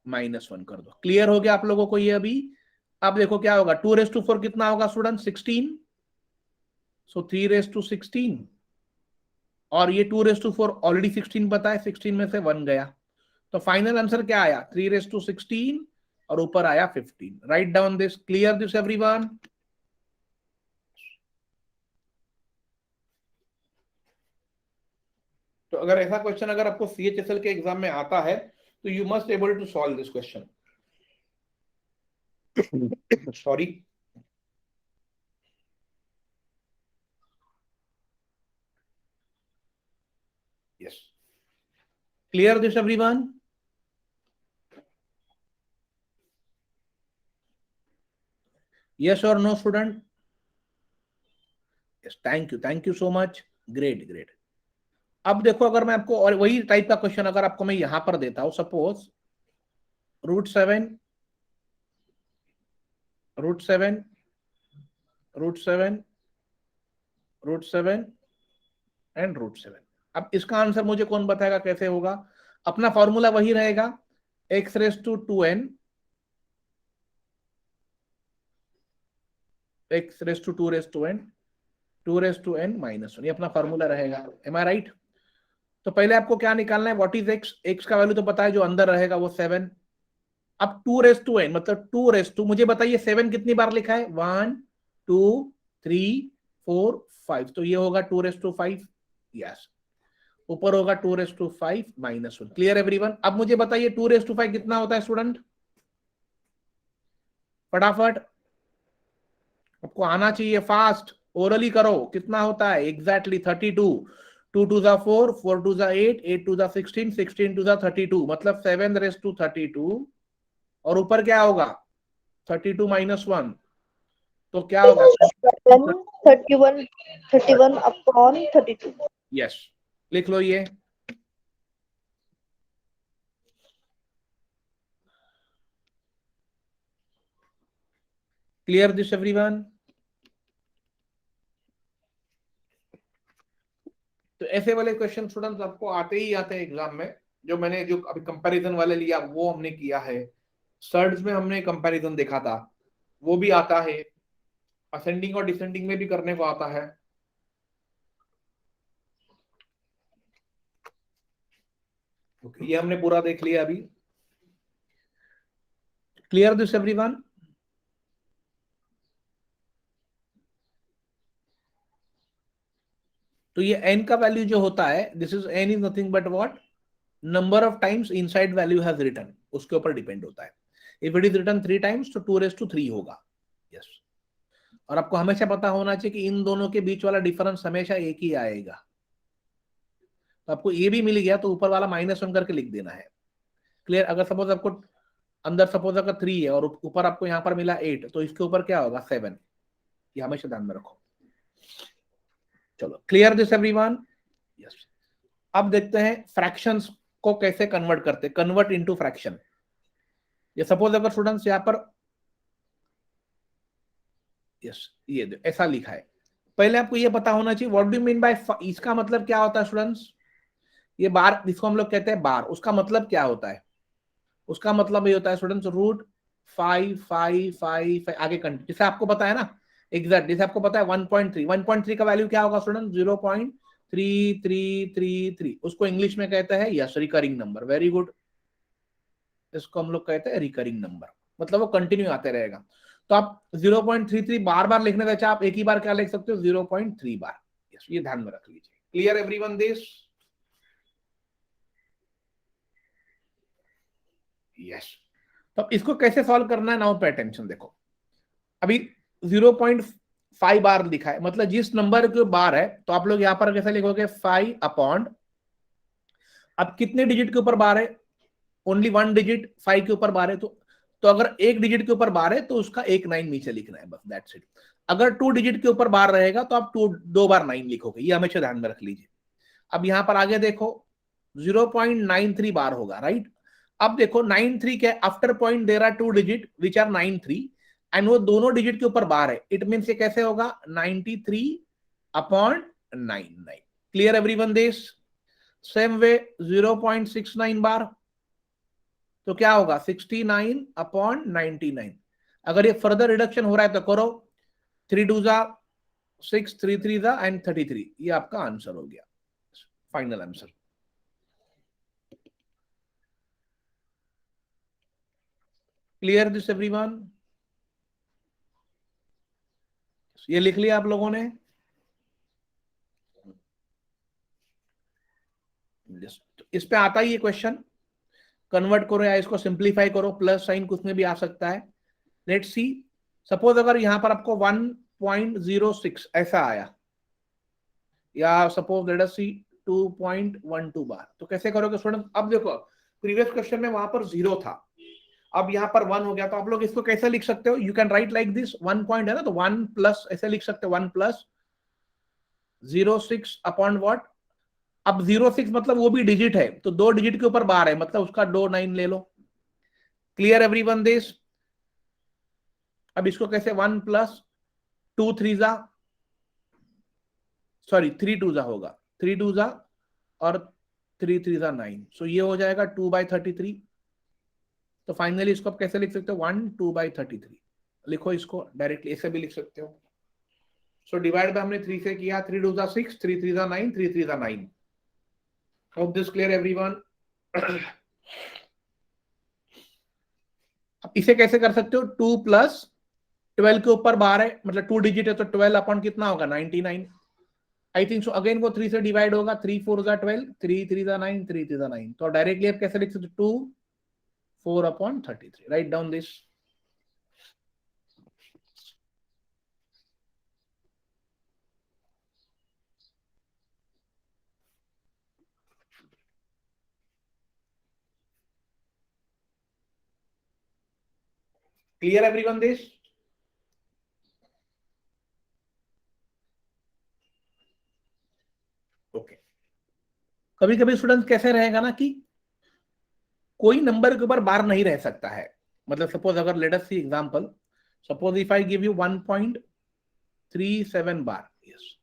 -1 कर दो। क्लियर हो गया आप लोगों को ये अभी? अब देखो क्या होगा, 2 कितना होगा स्टूडेंट? 16, सो 3 और ये 2 ऑलरेडी 16 पता है, 16 में से 1 गया, तो फाइनल आंसर क्या आया? 3 और ऊपर आया 15। Right down this. Clear this everyone? तो अगर ऐसा क्वेश्चन अगर आपको CHSL के एग्जाम में आता है तो you must able to solve this question. Sorry. Yes, clear this everyone? Yes और no student? Yes, thank you so much, great great. अब देखो, अगर मैं आपको और वही टाइप का क्वेश्चन अगर आपको मैं यहां पर देता हूं, सपोज √7 √7 √7 √7 एंड √7, अब इसका आंसर मुझे कौन बताएगा कैसे होगा? अपना फॉर्मूला वही रहेगा, x⁻²n x raise to 2 raise to n, 2 raise to n minus 1, ये अपना फॉर्मूला रहेगा। Am I right? तो पहले आपको क्या निकालना है, व्हाट इज x, x का वैल्यू तो पता है, जो अंदर रहेगा वो 7। अब 2 रेस टू n मतलब 2 रेस टू, मुझे बताइए 7 कितनी बार लिखा है, 1 2 3 4 5, तो ये होगा 2 रेस टू 5। यस, ऊपर होगा 2 raise to 5 minus 1। Clear everyone? अब मुझे बताइए 2 रेस टू 5 कितना होता है स्टूडेंट, फटाफट आपको आना चाहिए, फास्ट ओरली करो, कितना होता है एग्जैक्टली 32। 2 टू ज़ा 4, 4 टू ज़ा 8, 8 टू ज़ा 16, 16 टू ज़ा 32, मतलब 7 रेस टू 32, और ऊपर क्या होगा 32 माइनस 1, तो क्या होगा 31 31 अपॉन 32। यस, लिख लो ये। Clear this everyone? तो ऐसे वाले क्वेश्चन स्टूडेंट्स आपको आते ही आते हैं एग्जाम में। जो मैंने जो अभी कंपैरिजन वाले लिया वो हमने किया है, सर्ड्स में हमने कंपैरिजन देखा था, वो भी आता है, असेंडिंग और डिसेंडिंग में भी करने को आता है। ये हमने पूरा देख लिया अभी। Clear this everyone? तो ये n का वैल्यू जो होता है, this is n is nothing but what, number of times inside value has written, उसके ऊपर डिपेंड होता है। If it is written 3 times तो 2 रेस टू 3 होगा। यस, और आपको हमेशा पता होना चाहिए कि इन दोनों के बीच वाला डिफरेंस हमेशा एक ही आएगा। तो आपको ये भी मिल गया तो ऊपर वाला -1 करके लिख देना है। क्लियर? अगर सपोज आपको अंदर सपोज अगर 3 है और ऊपर आपको यहाँ पर मिला 8, तो इसके ऊपर क्या होगा 7, ये हमेशा ध्यान में रखो। चलो, क्लियर दिस एवरीवन? यस। अब देखते हैं फ्रैक्शंस को कैसे कन्वर्ट करते, कन्वर्ट इनटू फ्रैक्शन। ये सपोज अगर स्टूडेंट्स यहाँ पर यस ये ऐसा लिखा है, पहले आपको ये पता होना चाहिए व्हाट डू मीन बाय, इसका मतलब क्या होता है स्टूडेंट्स, ये बार जिसको हम लोग कहते हैं बार, उसका मतलब क्या होता है, उसका मतलब ये होता है स्टूडेंट्स रूट 5 5 5 आगे कंटिन्यू, जैसे आपको पता है ना एग्जैक्ट, जैसे आपको पता है 1.3 का वैल्यू क्या होगा स्टूडेंट 0.3333, उसको इंग्लिश में कहते हैं yes recurring number. Very good, इसको हम लोग कहते हैं रिकरिंग नंबर, मतलब वो कंटिन्यू आते रहेगा। तो आप 0.33 बार बार लिखने से अच्छा आप एक ही बार क्या लिख सकते हो 0.3 बार। यस, ये ध्यान में रख लीजिए। Clear everyone this? यस। तो इसको कैसे सॉल्व करना है, नाउ पे अटेंशन। देखो अभी 0.5 बार लिखा है, मतलब जिस नंबर के बार है तो आप लोग यहां पर कैसे लिखोगे 5 अपॉन, अब कितने डिजिट के ऊपर बार है, ओनली 1 डिजिट 5 के ऊपर बार है, तो अगर एक डिजिट के ऊपर बार है तो उसका एक 9 नीचे लिखना है, बस दैट्स इट। अगर 2 डिजिट के ऊपर बार रहेगा तो आप 2 बार 9 लिखोगे, ये हमेशा ध्यान में रख लीजिए। अब यहां पर आगे देखो 0.93 बार होगा, राइट? अब देखो 93 के after point there are 2 digit which are 93 and वो दोनों डिजिट के ऊपर बार है, इट मीन्स ये कैसे होगा 93 upon 99। Clear everyone this? Same way 0.69 बार, तो क्या होगा 69 अपॉन 99। अगर ये फर्दर रिडक्शन हो रहा है तो करो, 3 2 जा 6, 3 3 जा एंड 33, ये आपका आंसर हो गया, final answer. Clear this everyone? ये लिख लिया आप लोगों ने? इस पे आता ही ये क्वेश्चन, कन्वर्ट करो या इसको सिंप्लीफाई करो, प्लस साइन कुछ में भी आ सकता है। लेट्स सी, सपोज अगर यहां पर आपको 1.06 ऐसा आया, या सपोज लेट अस सी 2.12 बार, तो कैसे करोगे स्टूडेंट? अब देखो प्रीवियस क्वेश्चन में वहां पर 0 था, अब यहां पर 1 हो गया, तो आप लोग इसको कैसे लिख सकते हो, you can write like this, 1 point है ना तो 1 प्लस ऐसे लिख सकते हो, 1 प्लस 06 अपॉन व्हाट, अब 06 मतलब वो भी डिजिट है तो 2 डिजिट के ऊपर बार है, मतलब उसका 2 9 ले लो। Clear everyone this? अब इसको कैसे 1 प्लस 2 3 जा, सॉरी 3 2 जा होगा, 3 2 जा और 3 3 जा 9, सो ये हो जाएगा 2/33। तो फाइनली इसको आप कैसे लिख सकते हो 1 2/33, लिखो इसको डायरेक्टली, ऐसे भी लिख सकते हो। सो डिवाइड बाय हमने 3 से किया, 3 2 जा 6, 3 3 जा 9, 3 3 जा 9। Hope this clear everyone. अब इसे कैसे कर सकते हो, 2 प्लस 12 के ऊपर 12 है, मतलब 2 डिजिट है, तो 12 अपॉन कितना होगा 99। आई थिंक सो अगेन वो 3 से डिवाइड होगा, 3 4 जा 12, 3 3 जा 9, 3 3 जा 9। तो डायरेक्टली आप कैसे लिख सकते हो, 2 4 upon 33। Right down this. Clear everyone this? Okay. कभी कभी स्टूडेंट्स कैसे रहेगा ना कि कोई नंबर के ऊपर बार नहीं रह सकता है। मतलब सपोज अगर let us see example, suppose if I give you 1.37 बार, यस।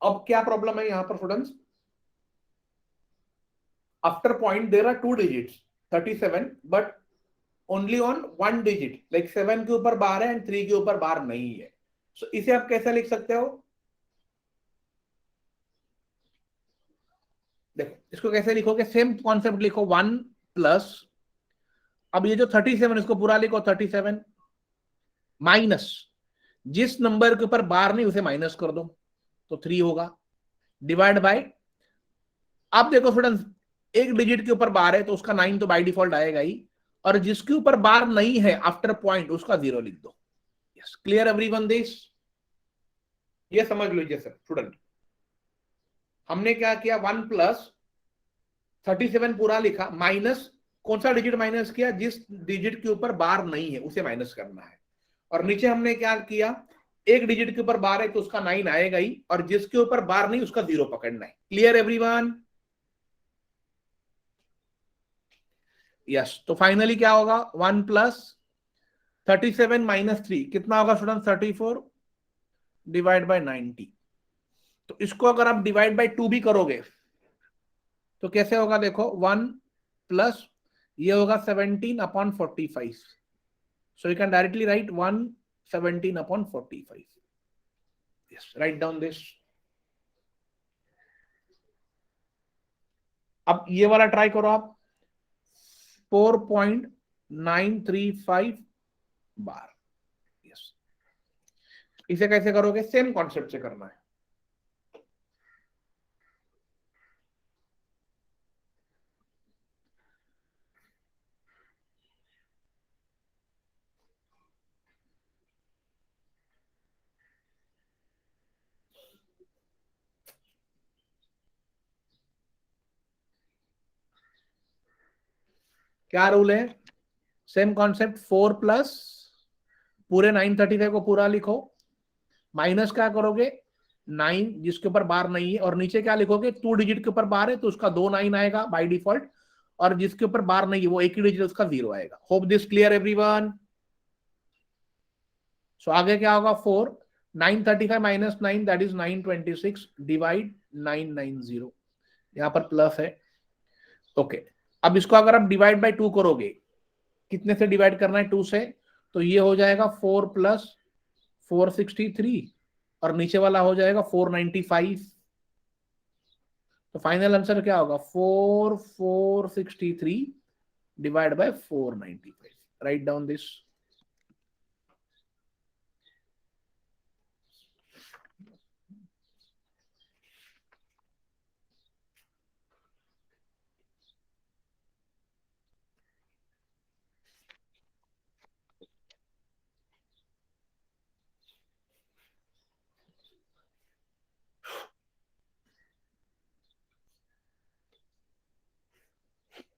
अब क्या प्रॉब्लम है यहां पर students, after point there are 2 digits 37, but only on 1 digit, like 7 के ऊपर बार है एंड 3 के ऊपर बार नहीं है। सो इसे आप कैसे लिख सकते हो, देखो इसको कैसे लिखोगे, सेम कॉन्सेप्ट लिखो, 1 प्लस, अब ये जो 37 इसको पूरा लिखो 37 माइनस, जिस नंबर के ऊपर बार नहीं उसे माइनस कर दो तो 3 होगा, डिवाइड बाय, आप देखो स्टूडेंट्स एक डिजिट के ऊपर बार है तो उसका 9 तो बाय डिफॉल्ट आएगा ही, और जिसके ऊपर बार नहीं है आफ्टर पॉइंट उसका 0 लिख दो। Yes, clear everyone this? ये समझ लीजिए सर स्टूडेंट, हमने क्या किया, 1 प्लस 37 पूरा लिखा, माइनस कौन सा डिजिट माइनस किया, जिस डिजिट के ऊपर बार नहीं है उसे माइनस करना है, और नीचे हमने क्या किया, एक डिजिट के ऊपर बार है तो उसका 9 आएगा ही, और जिसके ऊपर बार नहीं उसका 0 पकड़ना है। Clear everyone? यस। तो फाइनली क्या होगा, 1 प्लस 37 माइनस 3 कितना होगा स्टूडेंट, 34 डिवाइड बाय 90। तो इसको अगर आप डिवाइड बाय 2 भी करोगे तो कैसे होगा, देखो 1 प्लस ये होगा 17 upon 45। So you can directly right 117 upon 45। Yes, right down this. अब ये वाला ट्राई करो आप, 4.935 बार। यस, इसे कैसे करोगे, सेम कॉन्सेप्ट से करना है। क्या रूल है, सेम कॉन्सेप्ट, 4 प्लस पूरे 935 को पूरा लिखो, माइनस क्या करोगे 9 जिसके ऊपर बार नहीं है, और नीचे क्या लिखोगे, 2 डिजिट के ऊपर बार है तो उसका 2 9 आएगा बाय डिफॉल्ट, और जिसके ऊपर बार नहीं है वो एक ही डिजिट उसका 0 आएगा। Hope this clear everyone? So आगे क्या होगा, 4 935 माइनस 9 दैट इज 926 डिवाइड 990, यहां पर प्लस है। ओके, अब इसको अगर आप डिवाइड बाय 2 करोगे, कितने से डिवाइड करना है, 2 से, तो ये हो जाएगा 4 प्लस 463, और नीचे वाला हो जाएगा 495। तो फाइनल आंसर क्या होगा, 4463 divide by 495। Right down this.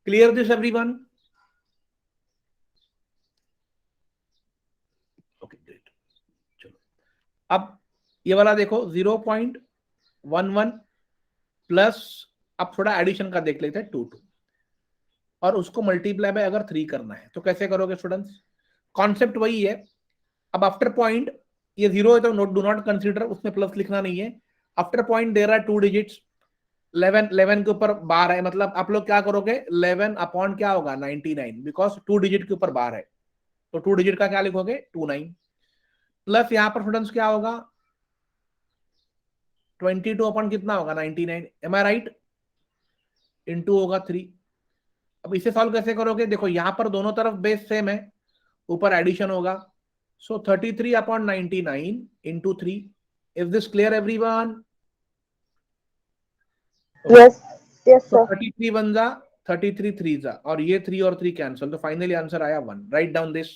Clear this everyone? Okay great. चलो अब ये वाला देखो 0.11 प्लस, अब थोड़ा एडिशन का देख लेते हैं, 2 और उसको मल्टीप्लाई बाय अगर 3 करना है तो कैसे करोगे स्टूडेंट्स, कॉन्सेप्ट वही है। अब आफ्टर पॉइंट ये 0 है तो नोट, डू नॉट कंसीडर, उसमें प्लस लिखना नहीं है। After point there are 2 digits, 11 के ऊपर बार है, मतलब आप लोग क्या करोगे, 11 अपॉन क्या होगा 99, बिकॉज 2 डिजिट के ऊपर बार है तो 2 डिजिट का क्या लिखोगे 29 प्लस यहां पर स्टूडेंट्स क्या होगा 22 अपन कितना होगा 99 एम आई राइट इनटू होगा 3। अब इसे सॉल्व कैसे करोगे देखो यहां पर दोनों तरफ बेस सेम है ऊपर एडिशन होगा सो 33/99 into 3 is this clear everyone yes yes तो सर 33 बन जा 33 3 जा और ये 3 और 3 कैंसिल तो फाइनली आंसर आया 1 राइट डाउन दिस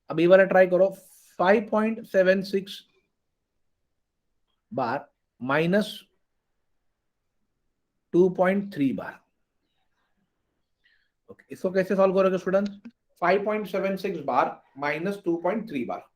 अब ये वाला ट्राई करो 5.76 बार माइनस 2.3 बार ओके इसको कैसे सॉल्व करोगे स्टूडेंट 5.76 बार माइनस 2.3 बार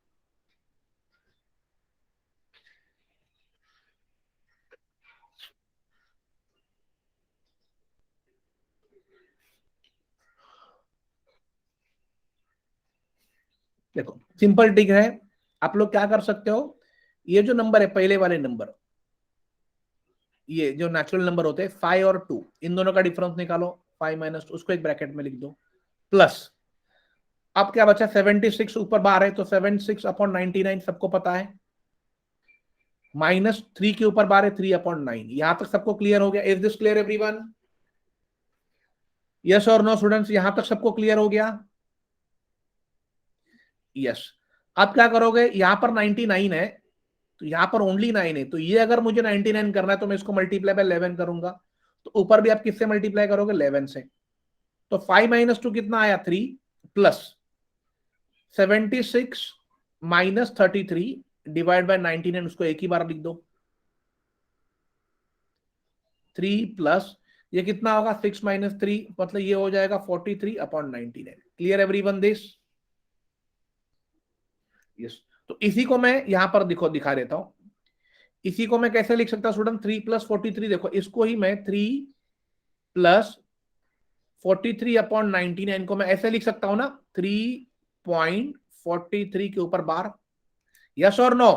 देखो सिंपल ट्रिक है आप लोग क्या कर सकते हो ये जो नंबर है पहले वाले नंबर ये जो नेचुरल नंबर होते हैं 5 और 2 इन दोनों का डिफरेंस निकालो 5 माइनस 2 उसको एक ब्रैकेट में लिख दो प्लस अब क्या बचा 76 ऊपर बार है तो 76/99 सबको पता है माइनस 3 के ऊपर बार है 3/9 यहां तक सबको क्लियर हो गया is this clear everyone yes और नो स्टूडेंट्स यहां तक सबको क्लियर हो गया यस अब क्या करोगे यहां पर 99 है तो यहां पर ओनली 9 है तो ये अगर मुझे 99 करना है तो मैं इसको मल्टीप्लाई बाय 11 करूंगा तो ऊपर भी आप किससे मल्टीप्लाई करोगे 11 से तो 5 माइनस 2 कितना आया 3 प्लस 76 माइनस 33 डिवाइड बाय 99 उसको एक ही बार लिख दो 3 प्लस ये कितना होगा 6 माइनस 3 मतलब ये हो जाएगा 43/99 क्लियर एवरीवन दिस यस तो इसी को मैं यहां पर दिखा देता हूं इसी को मैं कैसे लिख सकता स्टूडेंट 3 प्लस 43 देखो इसको ही मैं 3 प्लस 43/99 को मैं ऐसे लिख सकता हूं ना 3.43 के ऊपर बार यस और नो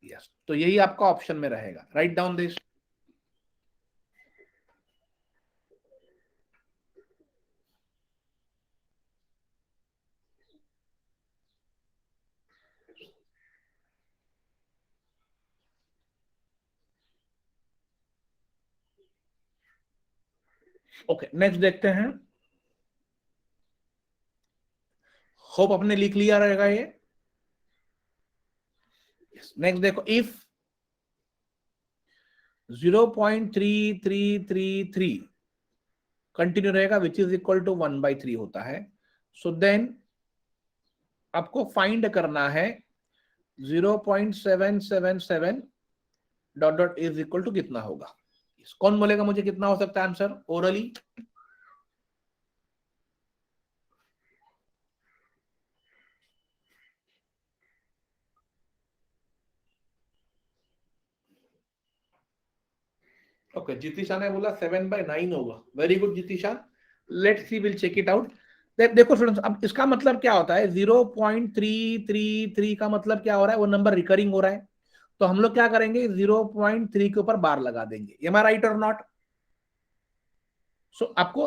यस तो यही आपका ऑप्शन में रहेगा right down this okay next देखते हैं होप आपने लिख लिया रहेगा ये नेक्स्ट देखो इफ 0.3333 कंटिन्यू रहेगा विच इज इक्वल टू 1/3 होता है सो देन आपको फाइंड करना है 0.777 dot dot is equal to कितना होगा कौन बोलेगा मुझे कितना हो सकता है आंसर ओरली ओके जितिशा ने बोला 7/9 होगा very good Jitisha let's see will check it out देखो स्टूडेंट्स अब इसका मतलब क्या होता है 0.333 का मतलब क्या हो रहा है वो नंबर रिकरिंग हो रहा है तो हम लोग क्या करेंगे 0.3 के ऊपर बार लगा देंगे एम आई राइट और नॉट सो आपको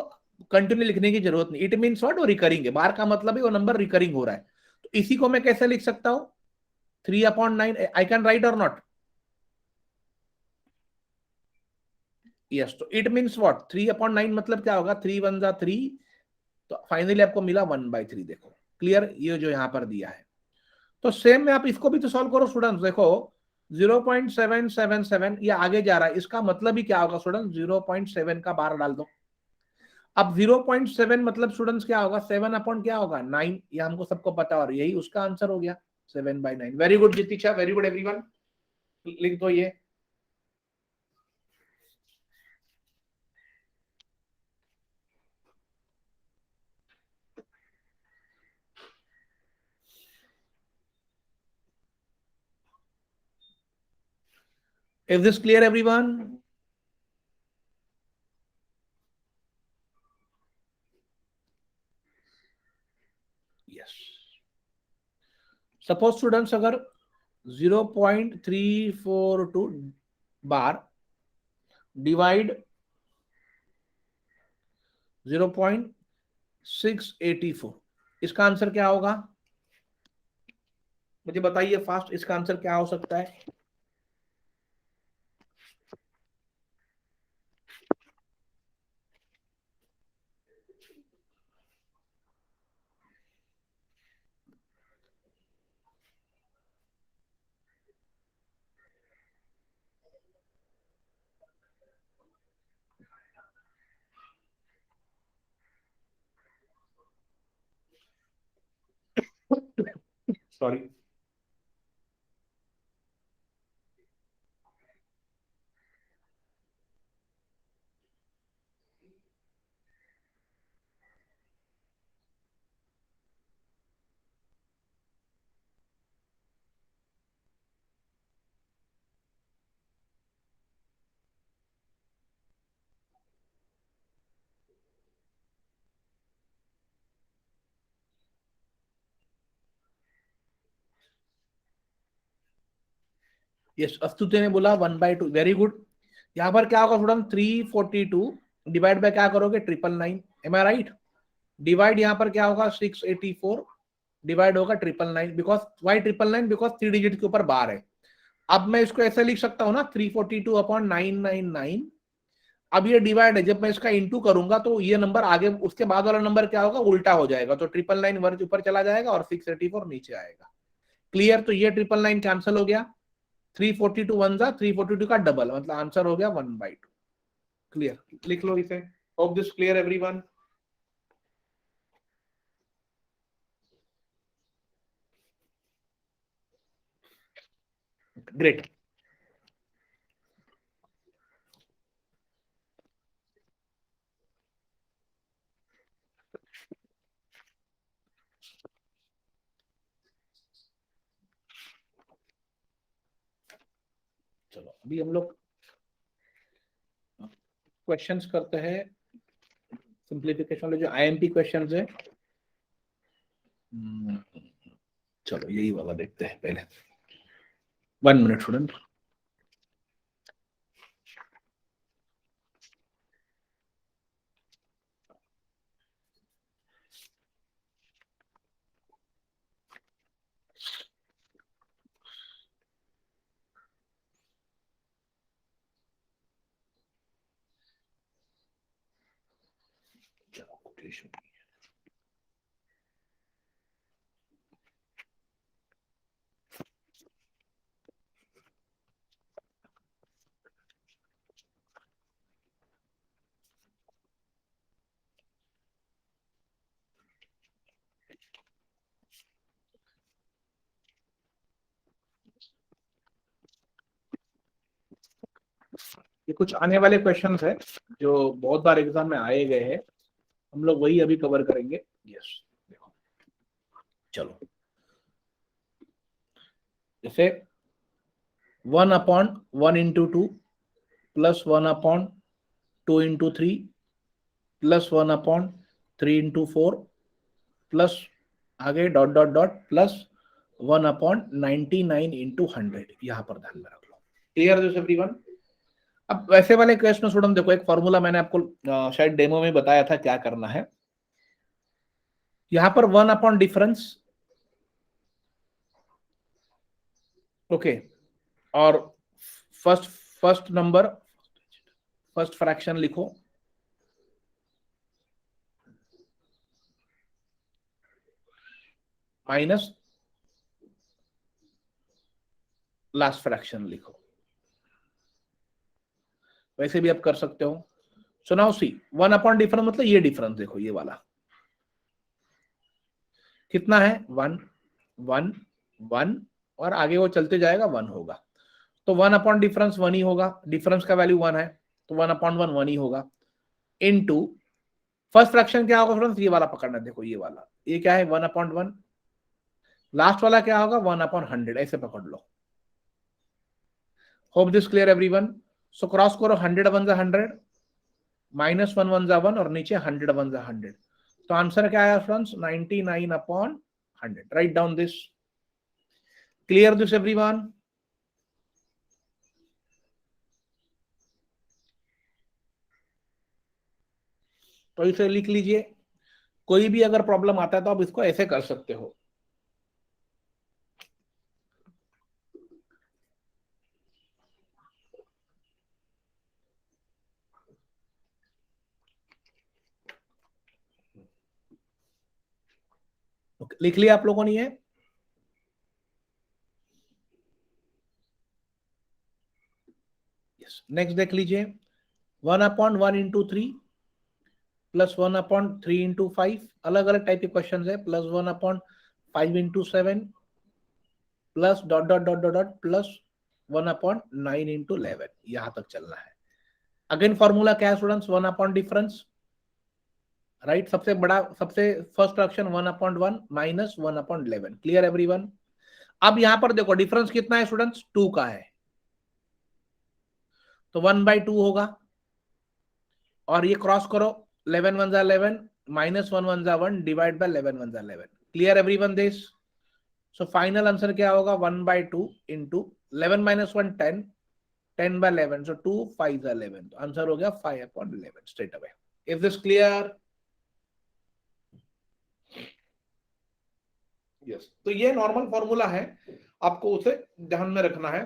कंटिन्यू लिखने की जरूरत नहीं इट मीन्स व्हाट वो रिकरिंग है बार का मतलब है वो नंबर रिकरिंग हो रहा है तो इसी को मैं कैसे लिख सकता हूं 3/9 आई कैन राइट और नॉट यस तो इट मीन्स व्हाट 3/9 मतलब क्या होगा 3 1 जा 3 तो फाइनली आपको मिला 1/3 देखो क्लियर ये जो यहां पर दिया है तो सेम में आप इसको भी तो सॉल्व करो स्टूडेंट्स देखो 0.777 ये आगे जा रहा है इसका मतलब ही क्या होगा स्टूडेंट 0.7 का बार डाल दो अब 0.7 मतलब स्टूडेंट्स क्या होगा 7 अपॉन क्या होगा 9 ये हमको सबको पता और यही उसका आंसर हो गया 7/9 very good Jitisha very good everyone लिख दो ये Is this clear everyone? Yes. Suppose students अगर 0.342 बार डिवाइड 0.684, इसका आंसर क्या होगा? मुझे बताइए फास्ट, इसका आंसर क्या हो सकता है? सॉरी, यस, अस्तुते ने बोला 1/2, वेरी गुड। यहाँ पर क्या होगा स्टूडेंट? 342 डिवाइड बाय क्या करोगे? 999, एम आई राइट? डिवाइड यहाँ पर क्या होगा? 684 डिवाइड होगा 999, बिकॉज वाई 999? बिकॉज 3 डिजिट के ऊपर बार है। अब मैं इसको ऐसे लिख सकता हूँ ना, 342/999। अब ये डिवाइड है, जब मैं इसका इंटू करूंगा तो ये नंबर आगे, उसके बाद वाला नंबर क्या होगा? उल्टा हो जाएगा, तो 999 ऊपर चला जाएगा और 684 नीचे आएगा। क्लियर? तो ये 999 कैंसिल हो गया, 342 वन जा 342 का डबल, मतलब आंसर हो गया 1/2। क्लियर? लिख लो इसे। Hope this clear everyone. Great. चलो अभी हम लोग क्वेश्चंस करते हैं, सिंप्लीफिकेशन वाले जो आईएमपी क्वेश्चंस है। चलो यही वाला देखते हैं पहले। 1 मिनट स्टूडेंट। ये कुछ आने वाले क्वेश्चंस है जो बहुत बार एग्जाम में आए गए हैं, हम लोग वही अभी कवर करेंगे। यस, देखो चलो, जैसे 1/1 × 2 प्लस 1/2 × 3 प्लस 1/3 × 4 प्लस आगे डॉट डॉट डॉट प्लस 1/99 × 100। यहां पर ध्यान में रख लो। Clear this everyone? अब वैसे वाले क्वेश्चन स्टूडेंट देखो, एक फॉर्मूला मैंने आपको शायद डेमो में बताया था क्या करना है। यहां पर 1 डिफरेंस, ओके, और फर्स्ट नंबर, फर्स्ट फ्रैक्शन लिखो, माइनस लास्ट फ्रैक्शन लिखो। वैसे भी आप कर सकते हो। सो नाउ सी 1 डिफरेंस मतलब ये डिफरेंस देखो, ये वाला कितना है? 1 1 1, और आगे वो चलते जाएगा 1 होगा, तो 1 डिफरेंस 1 ही होगा। डिफरेंस का वैल्यू 1 है तो 1/1 1 ही होगा। इनटू फर्स्ट फ्रैक्शन क्या होगा फ्रेंड्स? ये वाला पकड़ना, देखो ये वाला, ये क्या है? 1/1। लास्ट वाला क्या होगा? 1/100, ऐसे पकड़ लो। Hope this clear everyone. So cross करो 100 वन जा 100, माइनस 1 वन जा 1 और नीचे 100 वन जा 100। तो आंसर क्या आया friends? 99/100। Right down this. Clear this everyone? तो इसे लिख लीजिए। कोई भी अगर प्रॉब्लम आता है तो आप इसको ऐसे कर सकते हो। लिख लिया आप लोगों ने ये? यस। नेक्स्ट देख लीजिए। 1/1 × 3 प्लस 1/3 × 5। अलग अलग टाइप के क्वेश्चन है। Plus 1/5 × 7 plus dot dot dot dot dot plus 1/9 × 11। यहां तक चलना है। अगेन फॉर्मूला क्या है स्टूडेंट्स? 1 difference, right. सबसे बड़ा, सबसे first fraction 1/1 minus 1/11। Clear everyone? अब यहां पर देखो डिफरेंस कितना है स्टूडेंट्स? 2 का है, तो 1/2 होगा। और ये क्रॉस करो, 11 वन जा 11 माइनस 1 वन जा 1 डिवाइड बाय 11 वन जा 11। Clear everyone this? So final answer क्या होगा? 1/2 इंटू 11 माइनस 1 10, 10/11, सो 2 5 जा 11। तो आंसर हो गया 5/11 straight away. Is this clear? Yes. तो ये नॉर्मल फॉर्मूला है, आपको उसे ध्यान में रखना है।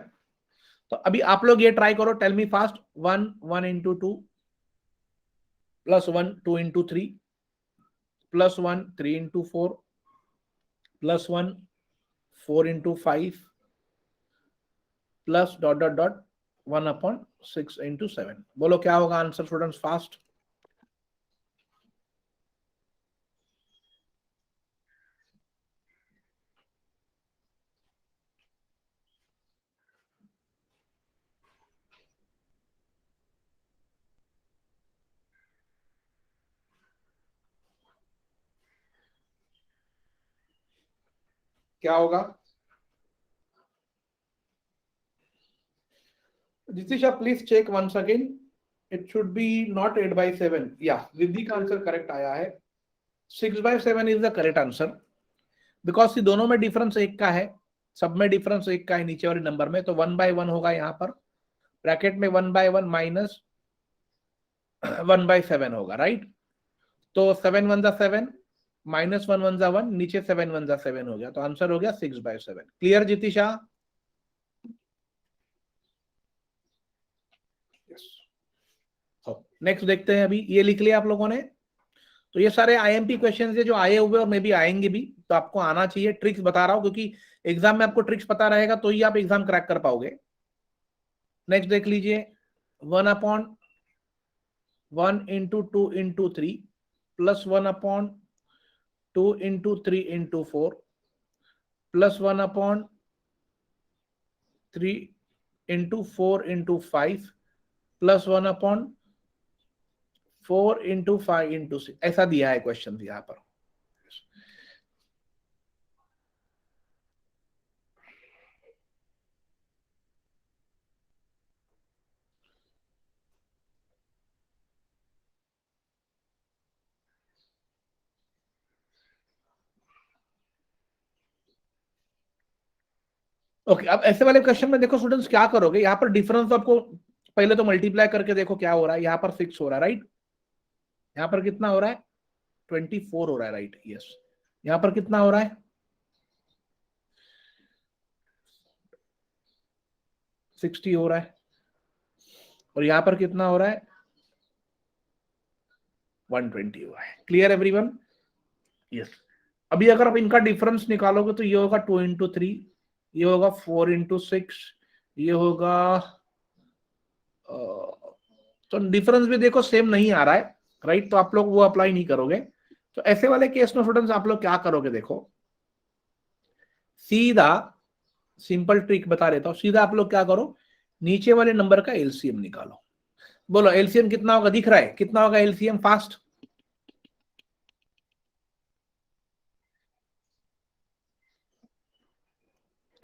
तो अभी आप लोग ये ट्राई करो। Tell me fast. 1 × 2 plus 1 2 × 3 plus 1 3 × 4 plus 1 4 × 5 plus dot dot dot 1/6 × 7। बोलो क्या होगा आंसर स्टूडेंट्स? फास्ट। क्या होगा? Jitisha please check once again. It should be not 8/7। या रिद्धि का आंसर करेक्ट आया है। 6/7 is the correct answer, because दोनों में डिफरेंस एक का है, सब में डिफरेंस एक का है नीचे वाले नंबर में। तो 1/1 होगा यहाँ पर, ब्रैकेट में 1/1 माइनस 1/7 होगा, राइट। तो 7 वन जा 7 माइनस 1 वन जा 1, नीचे 7 वन जा 7 हो गया। तो आंसर हो गया 6/7। क्लियर जितिशा? नेक्स्ट देखते हैं। अभी ये लिख लिया आप लोगों ने। तो ये सारे आईएमपी क्वेश्चन है जो आए हुए और मे भी आएंगे भी, तो आपको आना चाहिए। ट्रिक्स बता रहा हूं क्योंकि एग्जाम में आपको ट्रिक्स पता रहेगा तो ही आप एग्जाम क्रैक कर पाओगे। नेक्स्ट देख लीजिए। 1/1 × 2 × 3 प्लस 1/2 × 3 × 4 प्लस 1/3 × 4 × 5 प्लस 1/4 × 5 × 6। ऐसा दिया है क्वेश्चन यहाँ पर। ओके, अब ऐसे वाले क्वेश्चन में देखो स्टूडेंट्स क्या करोगे। यहाँ पर डिफरेंस आपको पहले तो मल्टीप्लाई करके देखो क्या हो रहा है। यहाँ पर 6 हो रहा है, राइट। यहाँ पर कितना हो रहा है? 24 हो रहा है, राइट। यस। यहाँ पर कितना हो रहा है? 60 हो रहा है। और यहाँ पर कितना हो रहा है? 120 हो रहा है। Clear everyone? यस। अभी अगर आप इनका डिफरेंस निकालोगे तो ये होगा 2 × 3, ये होगा 4 × 6, ये होगा तो डिफरेंस भी देखो सेम नहीं आ रहा है, राइट। तो आप लोग वो अप्लाई नहीं करोगे। तो ऐसे वाले केस में स्टूडेंट्स आप लोग क्या करोगे? देखो सीधा सिंपल ट्रिक बता देता हूं। सीधा आप लोग क्या करो, नीचे वाले नंबर का एलसीएम निकालो। बोलो एलसीएम कितना होगा? दिख रहा है कितना होगा एलसीएम? फास्ट।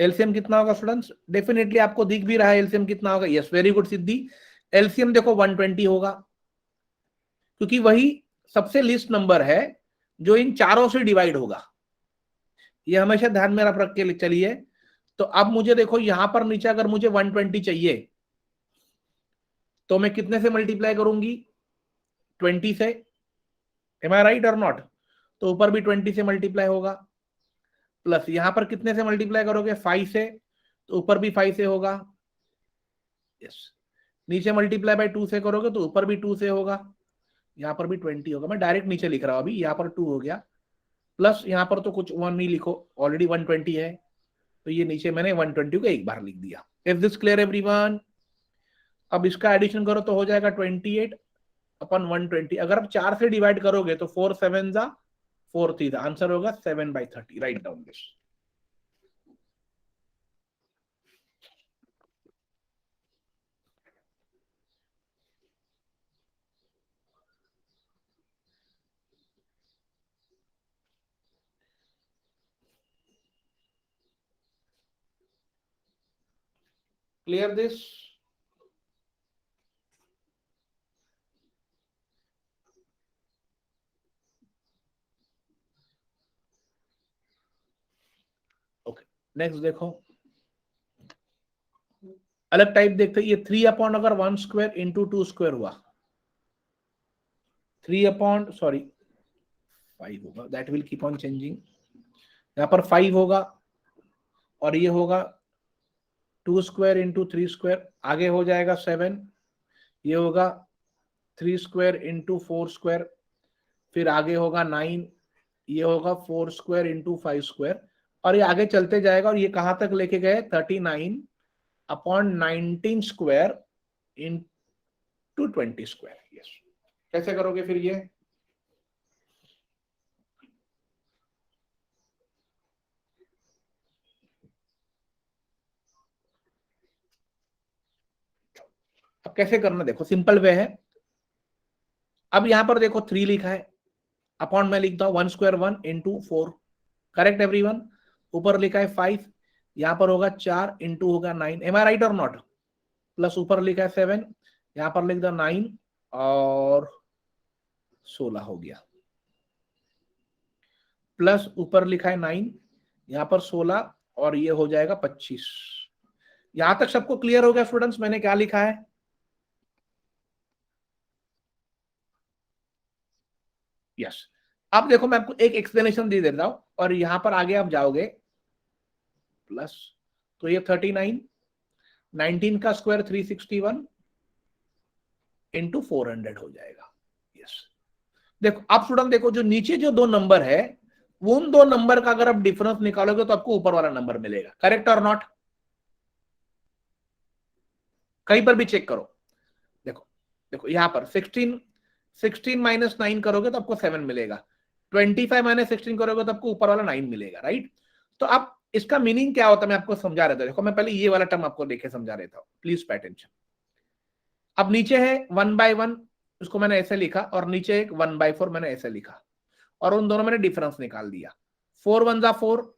एलसीएम कितना होगा स्टूडेंट्स? डेफिनेटली आपको दिख भी रहा है एलसीएम कितना होगा। यस, वेरी गुड सिद्धि। एलसीएम देखो 120 होगा, क्योंकि वही सबसे लिस्ट नंबर है जो इन चारों से डिवाइड होगा। ये हमेशा ध्यान में रख के चलिए। तो अब मुझे देखो यहां पर नीचे अगर मुझे 120 चाहिए तो मैं कितने से मल्टीप्लाई करूंगी? 20 से। एम आई राइट और नॉट? तो ऊपर भी 20 से मल्टीप्लाई होगा, प्लस यहां पर कितने से मल्टीप्लाई करोगे? 5 से, तो ऊपर भी 5 से होगा। यस, नीचे मल्टीप्लाई बाय 2 से करोगे तो ऊपर भी 2 से होगा, यहां पर भी 20 होगा। मैं डायरेक्ट नीचे लिख रहा हूं अभी, यहां पर 2 हो गया, प्लस यहां पर तो कुछ 1 नहीं लिखो, ऑलरेडी 120 है, तो ये नीचे मैंने 120 को एक बार लिख दिया। Is this clear everyone? अब इसका एडिशन करो तो हो जाएगा 28 अपन 120। अगर आप 4 से डिवाइड करोगे तो 4 7 जा 4 3, आंसर होगा 7/30। Right down this. Clear this? Okay, next देखो, अलग टाइप देखते हैं। ये 3 अपॉन अगर 1 स्क्वायर इंटू 2 स्क्वायर हुआ, 3 अपॉन सॉरी 5 होगा, that will keep on changing. यहां पर 5 होगा और ये होगा 2 स्क्वायर इंटू 3 स्क्वायर, आगे हो जाएगा 7, ये होगा 3 स्क्वायर इंटू 4 स्क्वायर, फिर आगे होगा 9, ये होगा 4 स्क्वायर इंटू 5 स्क्वायर, और ये आगे चलते जाएगा। और ये कहां तक लेके गए? 39 upon 19 square into 20 square. Yes, कैसे करोगे फिर ये? अब कैसे करना देखो, सिंपल वे है। अब यहां पर देखो 3 लिखा है, अपॉन में लिखता हूं 1 स्क्वायर 1 इंटू 4, करेक्ट एवरीवन? ऊपर लिखा है 5, यहां पर होगा 4 इंटू होगा 9, एम आई राइट और नॉट? प्लस ऊपर लिखा है 7, यहां पर लिख दो 9 और 16 हो गया, प्लस ऊपर लिखा है 9, यहां पर 16 और ये हो जाएगा 25। यहां तक सबको क्लियर हो गया स्टूडेंट्स मैंने क्या लिखा है? यस। अब देखो मैं आपको एक एक्सप्लेनेशन दे देता हूं और यहां पर आगे आप जाओगे, प्लस, तो ये 39, 19 का स्क्वायर 361 इंटू 400 हो जाएगा। यस, देखो आप स्टूडेंट देखो, जो नीचे जो दो नंबर है, वो उन दो नंबर का अगर आप डिफरेंस निकालोगे तो आपको ऊपर वाला नंबर मिलेगा, करेक्ट और नॉट? कहीं पर भी चेक करो। देखो देखो यहां पर 16 माइनस 9 करोगे तो आपको 7 मिलेगा, 25 माइनस 16 करोगे तो आपको ऊपर वाला 9 मिलेगा, राइट? तो अब इसका मीनिंग क्या होता है मैं आपको समझा रहा था। देखो मैं पहले ये वाला टर्म आपको देखे समझा रहा था, प्लीज पे अटेंशन। अब नीचे है 1/1, उसको मैंने ऐसे लिखा, और नीचे एक 1/4 मैंने ऐसे लिखा, और उन दोनों मैंने डिफरेंस निकाल दिया। 4 1 जा 4,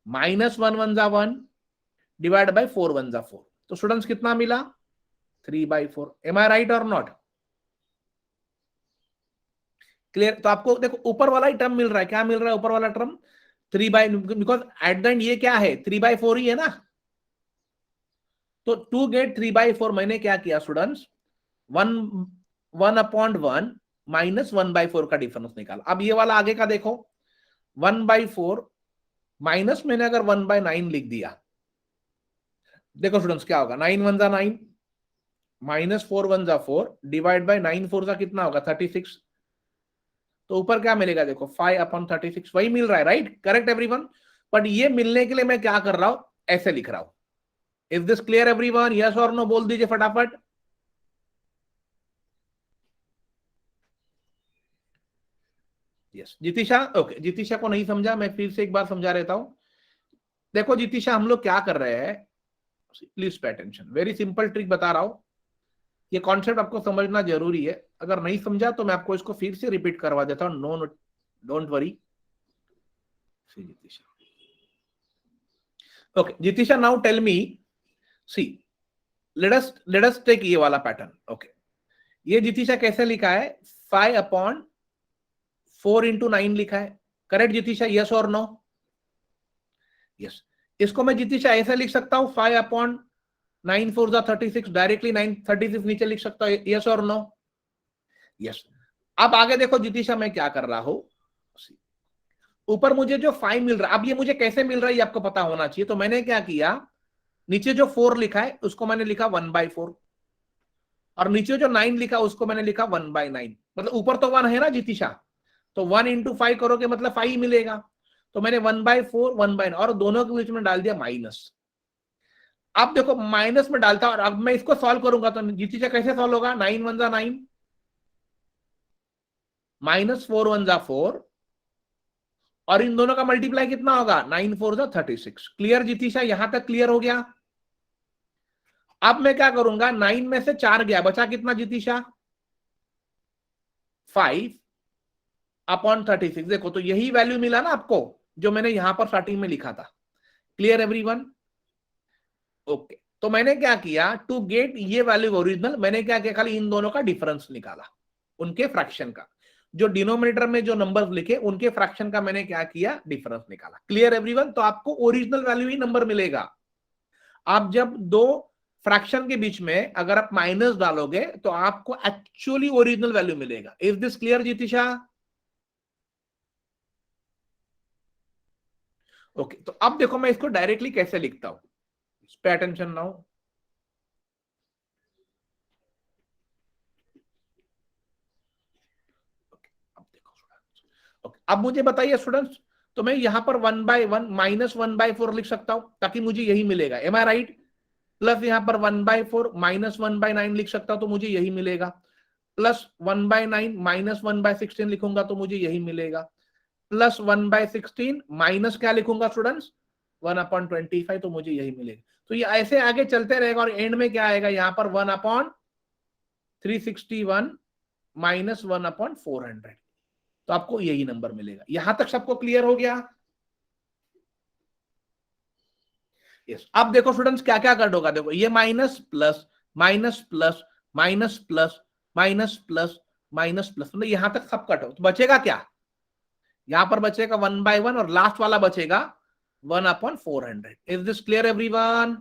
माइनस 1 1 जा 1, डिवाइड बाई 4 1 जा 4, तो स्टूडेंट्स कितना मिला? 3/4। एम आई राइट और नॉट? क्लियर? तो आपको देखो ऊपर वाला ही टर्म मिल रहा है, क्या मिल रहा है ऊपर वाला term? 3 because at the end ये क्या है? 3/4 ही है ना। तो टू गेट 3/4 मैंने क्या किया स्टूडेंट्स? 1/1 माइनस 1/4 का डिफरेंस निकाला। अब ये वाला आगे का देखो, 1/4 माइनस मैंने अगर 1/9 लिख दिया, देखो स्टूडेंट्स क्या होगा? 9 1 जा 9, माइनस 4 1 जा 4, डिवाइड बाई 9 4 जा कितना होगा? 36। तो ऊपर क्या मिलेगा? देखो 5/36 वही मिल रहा है, राइट? Correct everyone? बट ये मिलने के लिए मैं क्या कर रहा हूं? ऐसे लिख रहा हूं। Is this clear everyone? Yes और नो बोल दीजिए फटाफट। यस जितिशा, ओके, जितिशा को नहीं समझा, मैं फिर से एक बार समझा रहता हूं। देखो जितिशा, हम लोग क्या कर रहे हैं, please pay attention, very simple trick बता रहा हूं। ये कॉन्सेप्ट आपको समझना जरूरी है, अगर नहीं समझा तो मैं आपको इसको फिर से रिपीट करवा देता हूं। No, don't worry. Okay, Jitisha, now tell me, see, let us take ये वाला पैटर्न. Okay, ये जितिशा कैसे लिखा है? 5/4 into 9 लिखा है. करेक्ट जितिशा? यस और नो? यस. इसको मैं जितिशा ऐसे लिख सकता हूं, 5/9 4 36, डायरेक्टली 936 नीचे लिख सकता हूं. यस और नो? यस. अब आगे देखो जितिशा, मैं क्या कर रहा हूं. ऊपर मुझे जो 5 मिल रहा है, अब ये मुझे कैसे मिल रहा है ये आपको पता होना चाहिए. तो मैंने क्या किया, नीचे जो 4 लिखा है उसको मैंने लिखा 1/4, और नीचे जो 9 लिखा उसको मैंने लिखा 1/9. मतलब ऊपर तो 1 है ना जितिशा, तो 1 into 5 करोगे मतलब 5 मिलेगा. तो मैंने 1/4 1/9 और दोनों के बीच में डाल दिया माइनस. अब देखो माइनस में डालता, और अब मैं इसको सॉल्व करूंगा तो जितिशा कैसे सॉल्व होगा? 9 1 9, -4 1 4, और इन दोनों का मल्टीप्लाई कितना होगा? 9 4 36. क्लियर जितिशा? यहां तक क्लियर हो गया? अब मैं क्या करूंगा, 9 में से 4 गया, बचा कितना जितिशा? 5/36. देखो तो यही वैल्यू मिला ना आपको जो मैंने यहां पर स्टार्टिंग में लिखा था. Clear everyone? ओके. तो मैंने क्या किया, टू गेट ये वैल्यू ओरिजिनल, मैंने क्या किया, खाली इन दोनों का डिफरेंस निकाला, उनके फ्रैक्शन का. जो डिनोमिनेटर में जो नंबर्स लिखे उनके फ्रैक्शन का मैंने क्या किया, डिफरेंस निकाला. Clear everyone? तो आपको ओरिजिनल वैल्यू ही नंबर मिलेगा. आप जब दो फ्रैक्शन के बीच में अगर आप माइनस डालोगे तो आपको एक्चुअली ओरिजिनल वैल्यू मिलेगा. Is this clear Jitisha? Okay. तो अब देखो मैं इसको डायरेक्टली कैसे लिखता हूं. Pay attention now. अब देखो स्टूडेंट्स, ओके, अब मुझे बताइए स्टूडेंट्स, तो मैं यहां पर 1/1 -1/4 लिख सकता हूं ताकि मुझे यही मिलेगा. M I right? प्लस यहां पर 1/4 -1/9 लिख सकता हूं तो मुझे यही मिलेगा. प्लस 1/9 -1/16 लिखूंगा तो मुझे यही मिलेगा. प्लस 1/16 माइनस क्या लिखूंगा स्टूडेंट्स? 1/25 तो मुझे यही मिलेगा. तो ये ऐसे आगे चलते रहेगा और एंड में क्या आएगा, यहां पर 1/361 -1/400. तो आपको यही नंबर मिलेगा. यहां तक सबको क्लियर हो गया? यस. अब देखो स्टूडेंट्स क्या क्या कट होगा. देखो ये minus plus minus plus minus plus minus plus minus plus, मतलब यहां तक सब कट हो. तो बचेगा क्या? यहां पर बचेगा 1/1 और लास्ट वाला बचेगा 1/400. Is this clear everyone?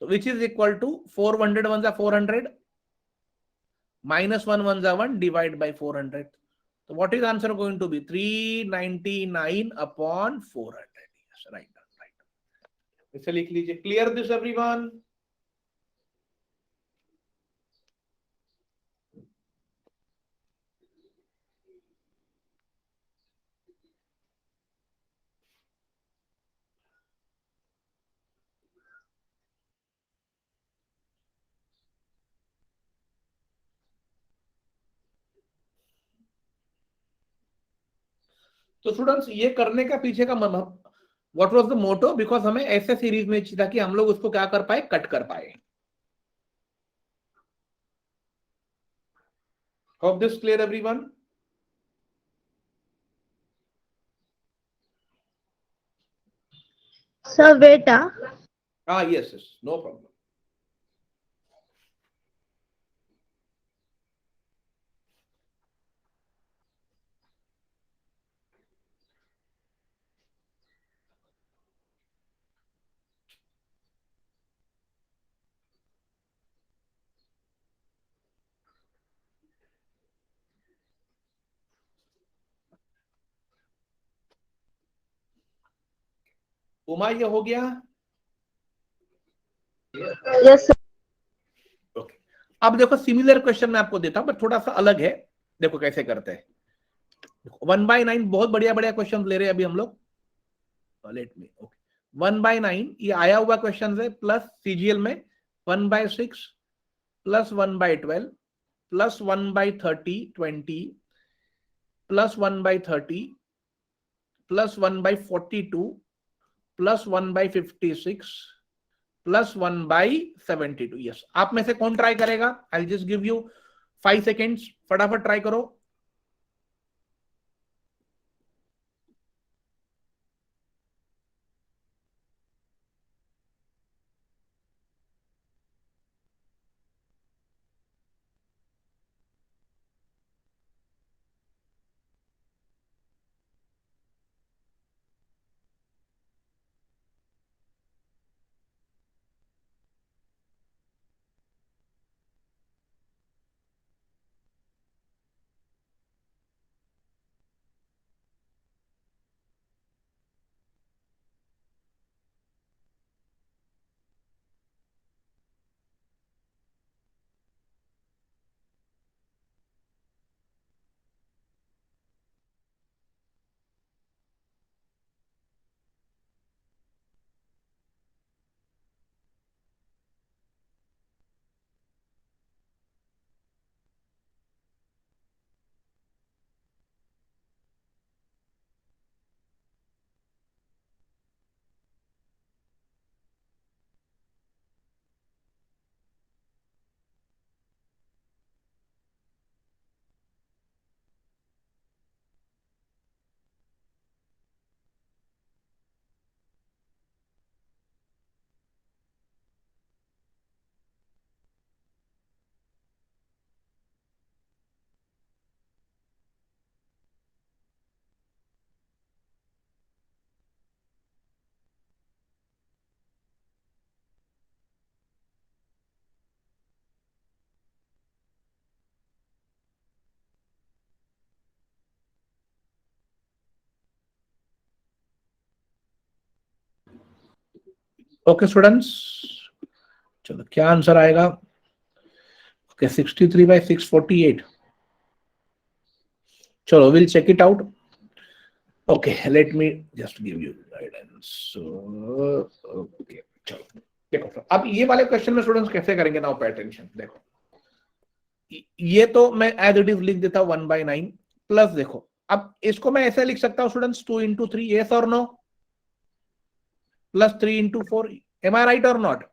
तो which is equal to 400 1 400, -1 1 1 divide by 400. तो what is answer going to be? 399/400. Yes, right right. इसे लिख लीजिए. Clear this everyone? तो स्टूडेंट्स ये करने का पीछे का what was the motto? Because हमें ऐसे सीरीज में चाहिए था कि हम लोग उसको क्या कर पाए, कट कर पाए. Hope this clear everyone? Sir बेटा, हाँ, yes yes, no problem. Uma ये हो गया? Yes sir. ओके. अब देखो सिमिलर क्वेश्चन मैं आपको देता हूं पर थोड़ा सा अलग है. देखो कैसे करते हैं. 1/9 बहुत बढ़िया बढ़िया क्वेश्चन ले रहे हैं अभी हम लोग. Let me. ओके. 1/9 ये आया हुआ क्वेश्चन है. प्लस सीजीएल में 1/6 plus 1/12 plus 1/30 20 plus 1/30 plus 1/42 plus 1/56 plus 1/72. Yes. आप में से कौन ट्राई करेगा? I just give you 5 seconds, फटाफट ट्राई करो. ओके स्टूडेंट्स, चलो क्या आंसर आएगा? ओके 63/648. चलो will check it out. Okay let me just give you guidance. Okay चलो देखो, अब ये वाले क्वेश्चन में स्टूडेंट्स कैसे करेंगे? Now pay attention. देखो ये तो मैं एज इट इज लिख देता हूं 1/9 प्लस. देखो अब इसको मैं ऐसे लिख सकता हूं स्टूडेंट्स 2 into 3, yes और no, plus 3 into 4. M I right और नॉट?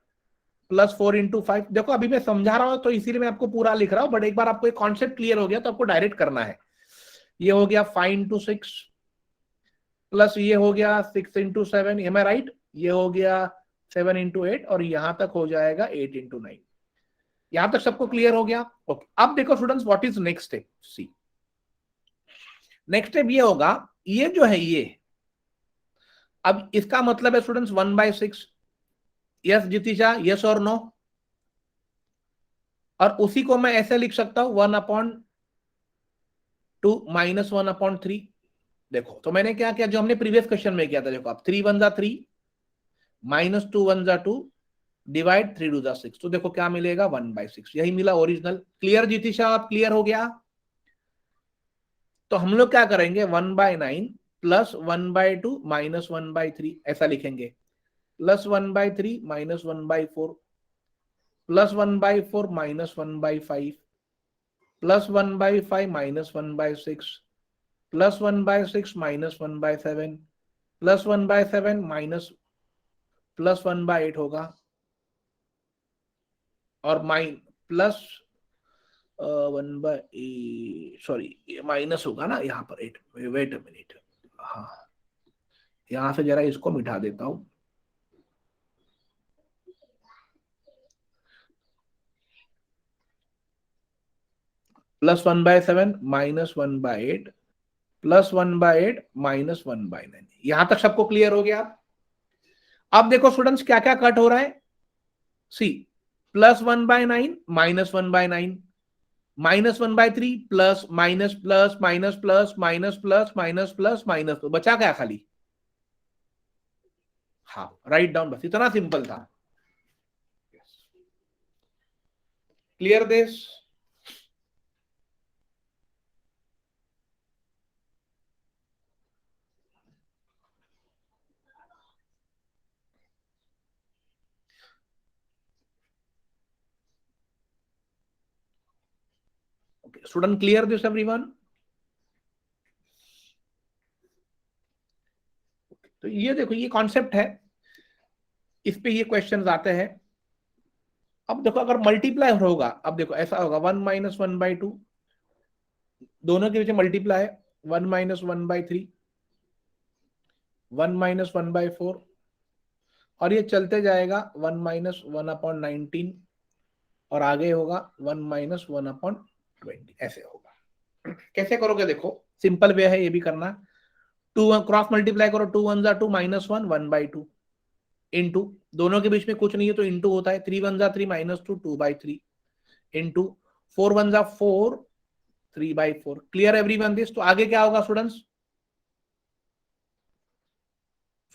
Plus 4 into 5. देखो अभी मैं समझा रहा हूं तो इसीलिए मैं आपको पूरा लिख रहा हूं, बट एक बार आपको एक कॉन्सेप्ट क्लियर हो गया तो आपको डायरेक्ट करना है. ये हो गया 5 into 6 प्लस ये हो गया 6 into 7. M I right? ये हो गया 7 into 8 और यहां तक हो जाएगा 8 into 9. यहां तक सबको क्लियर हो गया? ओके अब देखो students what is next step. See next step ये होगा, ये जो है ये, अब इसका मतलब है स्टूडेंट्स 1/6. यस जितिशा, यस और नो? और उसी को मैं ऐसे लिख सकता हूं 1/2 माइनस 1/3. देखो तो मैंने क्या किया जो हमने प्रीवियस क्वेश्चन में किया था. देखो आप 3 1 3 माइनस 2 1 2 डिवाइड 3 2 6. तो देखो क्या मिलेगा 1/6. यही मिला ओरिजिनल. क्लियर जितिशा? आप क्लियर हो गया? तो हम लोग क्या करेंगे 1/9 प्लस 1/2 माइनस 1/3 ऐसा लिखेंगे, plus 1/3 minus 1/4 plus 1/4 minus 1/5 plus 1/5 minus 1/6 plus 1/6 minus 1/7 plus 1/7 minus plus 1/8 होगा और प्लस 1/8. सॉरी माइनस होगा ना यहाँ पर 8. Wait a minute. हाँ यहां से जरा इसको मिटा देता हूं. Plus 1/7 minus 1/8 plus 1/8 minus 1/9. यहां तक सबको क्लियर हो गया? अब देखो स्टूडेंट्स क्या क्या कट हो रहा है. See plus 1/9 minus 1/9 minus 1/3 plus minus plus minus plus minus plus minus plus minus. तो बचा क्या खाली? हाँ राइट डाउन. बस इतना सिंपल था. Clear this? Student clear this everyone? तो ये देखो ये कॉन्सेप्ट है, इस पे ये क्वेश्चंस आते हैं. अब देखो अगर मल्टीप्लाई होगा, अब देखो ऐसा होगा 1 माइनस 1/2, दोनों के बीच मल्टीप्लाई है 1 माइनस 1/3 1 माइनस 1/4 और ये चलते जाएगा 1 माइनस 1/19 और आगे होगा 1 माइनस 1/20. ऐसे होगा. कैसे करोगे? देखो सिंपल वे है ये भी करना. टू क्रॉस मल्टीप्लाई करो. 2 1 2 माइनस 1 1/2 इंटू, दोनों के बीच में कुछ नहीं है तो इंटू होता है. 3 1 3 minus 2 2/3 into 4 1 4 3/4. Clear everyone this? तो आगे क्या होगा स्टूडेंट्स?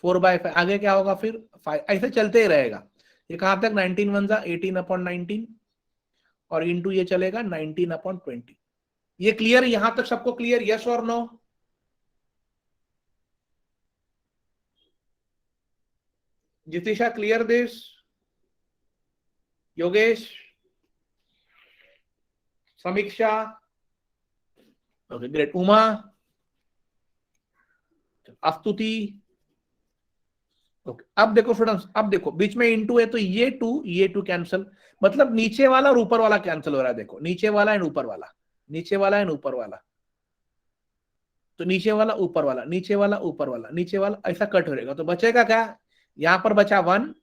4/5. आगे क्या होगा फिर 5. ऐसे चलते ही रहेगा. ये कहां तक 19 1 18/19 और इंटू ये चलेगा 19/20. ये क्लियर? यहां तक सबको क्लियर? यस और no? Jitisha clear this? Yogesh, Samiksha, okay great. Uma, Astuti, okay. अब देखो स्टूडेंट्स, अब देखो बीच में इंटू है तो ये टू कैंसिल, मतलब नीचे वाला और ऊपर वाला कैंसिल हो रहा है. देखो नीचे वाला एंड ऊपर वाला, नीचे वाला एंड ऊपर वाला. तो नीचे वाला ऊपर वाला, नीचे वाला ऊपर वाला, नीचे वाला ऐसा कट हो जाएगा. तो बचेगा क्या? यहां पर बचा 1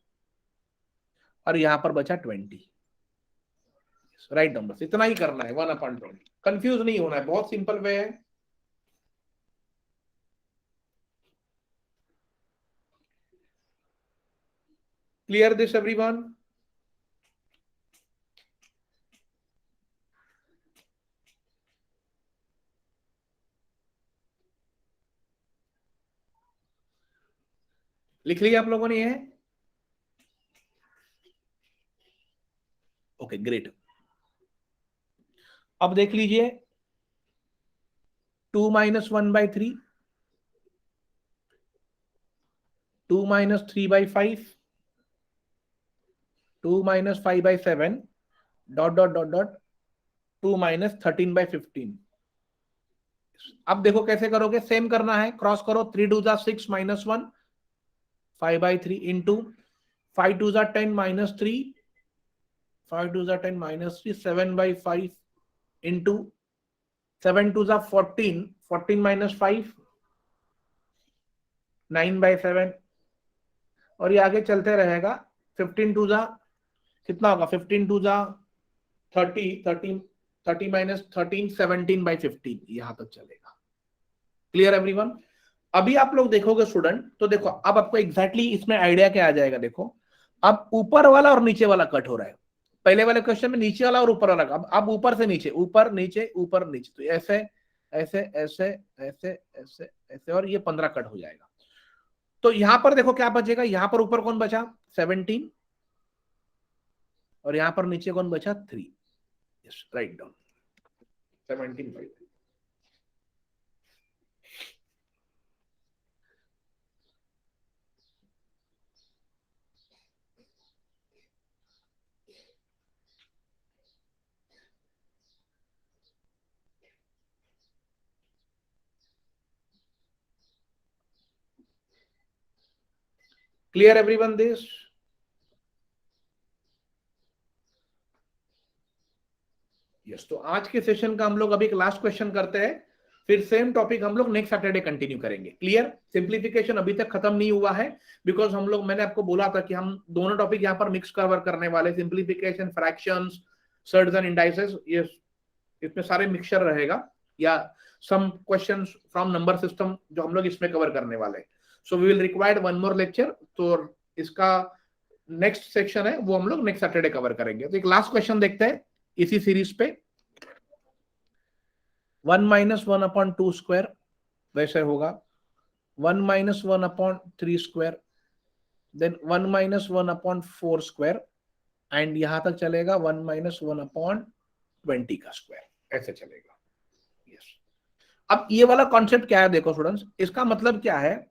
और यहां पर बचा 20. Right number. इतना ही करना है 1/20. कंफ्यूज नहीं होना है, बहुत सिंपल वे है. Clear this everyone? लिख लिया आप लोगों ने? ये ओके ग्रेट। अब देख लीजिए 2 minus 1/3, 2 minus 3/5, 2 minus 5/7 dot dot dot dot 2 minus 13/15। अब देखो कैसे करोगे, सेम करना है, क्रॉस करो, 3 2 जा 6 माइनस 1 5/3 इंटू 5 2 जा 10 माइनस 3 5 2 जा 10 माइनस 3 7/5 इंटू 7 2 जा 14 14 माइनस 5 9/7 और ये आगे चलते रहेगा। 15 2 जा कितना होगा, 15 2 जा 30 30 30 माइनस 13 17/15 यहां तक चलेगा। Clear everyone. अभी आप लोग देखोगे स्टूडेंट, तो देखो अब आपको एग्जैक्टली इसमें आइडिया क्या आ जाएगा। देखो अब ऊपर वाला और नीचे वाला कट हो रहा है। पहले वाले क्वेश्चन में नीचे वाला और ऊपर वाला, अब ऊपर से नीचे, ऊपर नीचे ऊपर नीचे, तो ऐसे ऐसे ऐसे ऐसे ऐसे ऐसे और ये 15 कट हो जाएगा। तो यहां पर देखो क्या बचेगा, यहां पर ऊपर कौन बचा 17 और यहां पर नीचे कौन बचा 3। Yes write down 17/3। Clear everyone this. Yes तो आज के सेशन का हम लोग अभी एक लास्ट क्वेश्चन करते हैं, फिर सेम टॉपिक हम लोग नेक्स्ट सैटरडे कंटिन्यू करेंगे। क्लियर। सिंप्लीफिकेशन अभी तक खत्म नहीं हुआ है, बिकॉज हम लोग, मैंने आपको बोला था कि हम दोनों टॉपिक यहाँ पर मिक्स कवर करने वाले, simplification, fractions, surds and indices, ये इसमें सारे मिक्सचर रहेगा, या some questions from number system जो हम लोग इसमें कवर करने वाले हैं। So we will required one more lecture, तो इसका नेक्स्ट सेक्शन है वो हम लोग नेक्स्ट सैटरडे कवर करेंगे। तो एक लास्ट क्वेश्चन देखते हैं इसी सीरीज पे। 1 माइनस 1/2 स्क्वायर वैसे होगा, 1 minus 1/3 square, then 1 minus 1/4 square, and यहां तक चलेगा 1 माइनस 1/20 का स्क्वायर, ऐसे चलेगा। यस अब ये वाला कॉन्सेप्ट क्या है, देखो स्टूडेंट्स, इसका मतलब क्या है,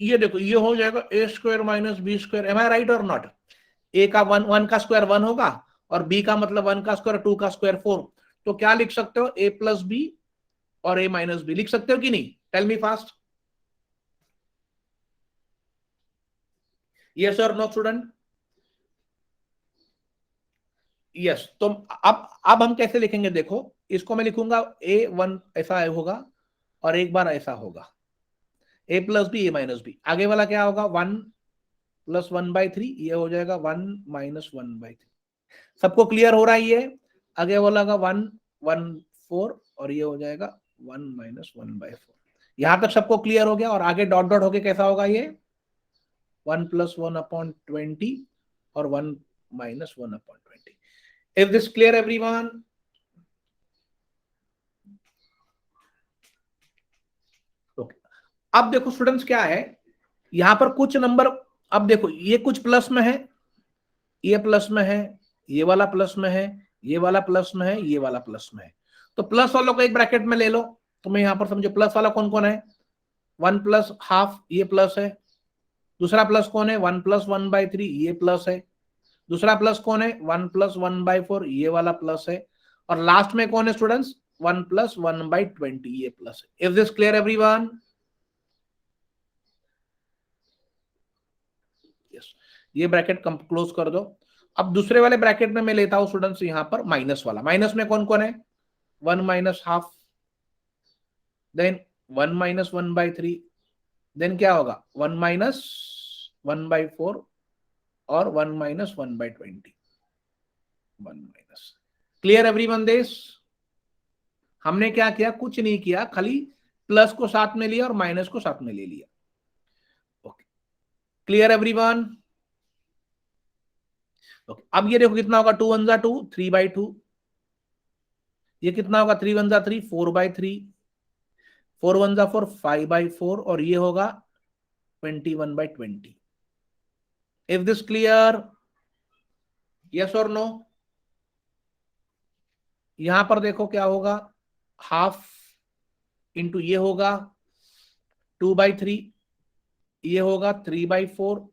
ये देखो ये हो जाएगा A square minus B square, M I right और नॉट। ए का 1 का स्क्वायर 1 होगा और बी का मतलब 1 का स्क्वायर 2 का स्क्वायर 4। तो क्या लिख सकते हो, ए प्लस बी और ए माइनस बी लिख सकते हो कि नहीं, टेल मी फास्ट, यस और नो स्टूडेंट। यस तो अब हम कैसे लिखेंगे, देखो इसको मैं लिखूंगा A1 ऐसा होगा और एक बार ऐसा होगा, ए प्लस बी ए माइनस बी, आगे वाला क्या होगा 1 प्लस 1/3, ये हो जाएगा 1 माइनस 1/3। सबको क्लियर हो रहा है ये, आगे वाला का 1 1/4 और ये हो जाएगा 1 माइनस 1/4। यहां तक सबको क्लियर हो गया, और आगे डॉट डॉट होके कैसा होगा ये 1 प्लस 1/20 और 1 minus 1/20। Is this clear everyone. Okay अब देखो स्टूडेंट्स क्या है, यहां पर कुछ नंबर, अब देखो ये कुछ प्लस में है, ये प्लस में है, ये वाला प्लस में है, ये वाला प्लस में है, ये वाला प्लस में है। तो प्लस वालों को एक ब्रैकेट में ले लो, तो मैं यहां पर समझो प्लस वाला कौन कौन है, 1 प्लस हाफ ये प्लस है, दूसरा प्लस कौन है 1 प्लस 1/3 ये प्लस है, दूसरा प्लस कौन है 1 प्लस 1/4 ये वाला प्लस है, और लास्ट में कौन है स्टूडेंट्स 1 प्लस 1/20 ये प्लस है। Is this clear everyone. Yes ये ब्रैकेट क्लोज कर दो। अब दूसरे वाले ब्रैकेट में मैं लेता हूं स्टूडेंट्स यहां पर माइनस वाला, माइनस में कौन कौन है 1 minus half, then 1 minus 1/3, then क्या होगा 1 माइनस 1/4 और 1 minus 1/20, 1 minus. Clear everyone this. हमने क्या किया, कुछ नहीं किया, खाली प्लस को साथ में लिया और माइनस को साथ में ले लिया। Okay clear everyone. ओके अब ये देखो कितना होगा 2 1 जा 2 3/2, ये कितना होगा 3 1 जा 3 4/3, 4 1 जा 4 5/4 और ये होगा 21/20। इज दिस क्लियर, यस और नो। यहां पर देखो क्या होगा, हाफ इंटू ये होगा 2/3, ये होगा 3/4,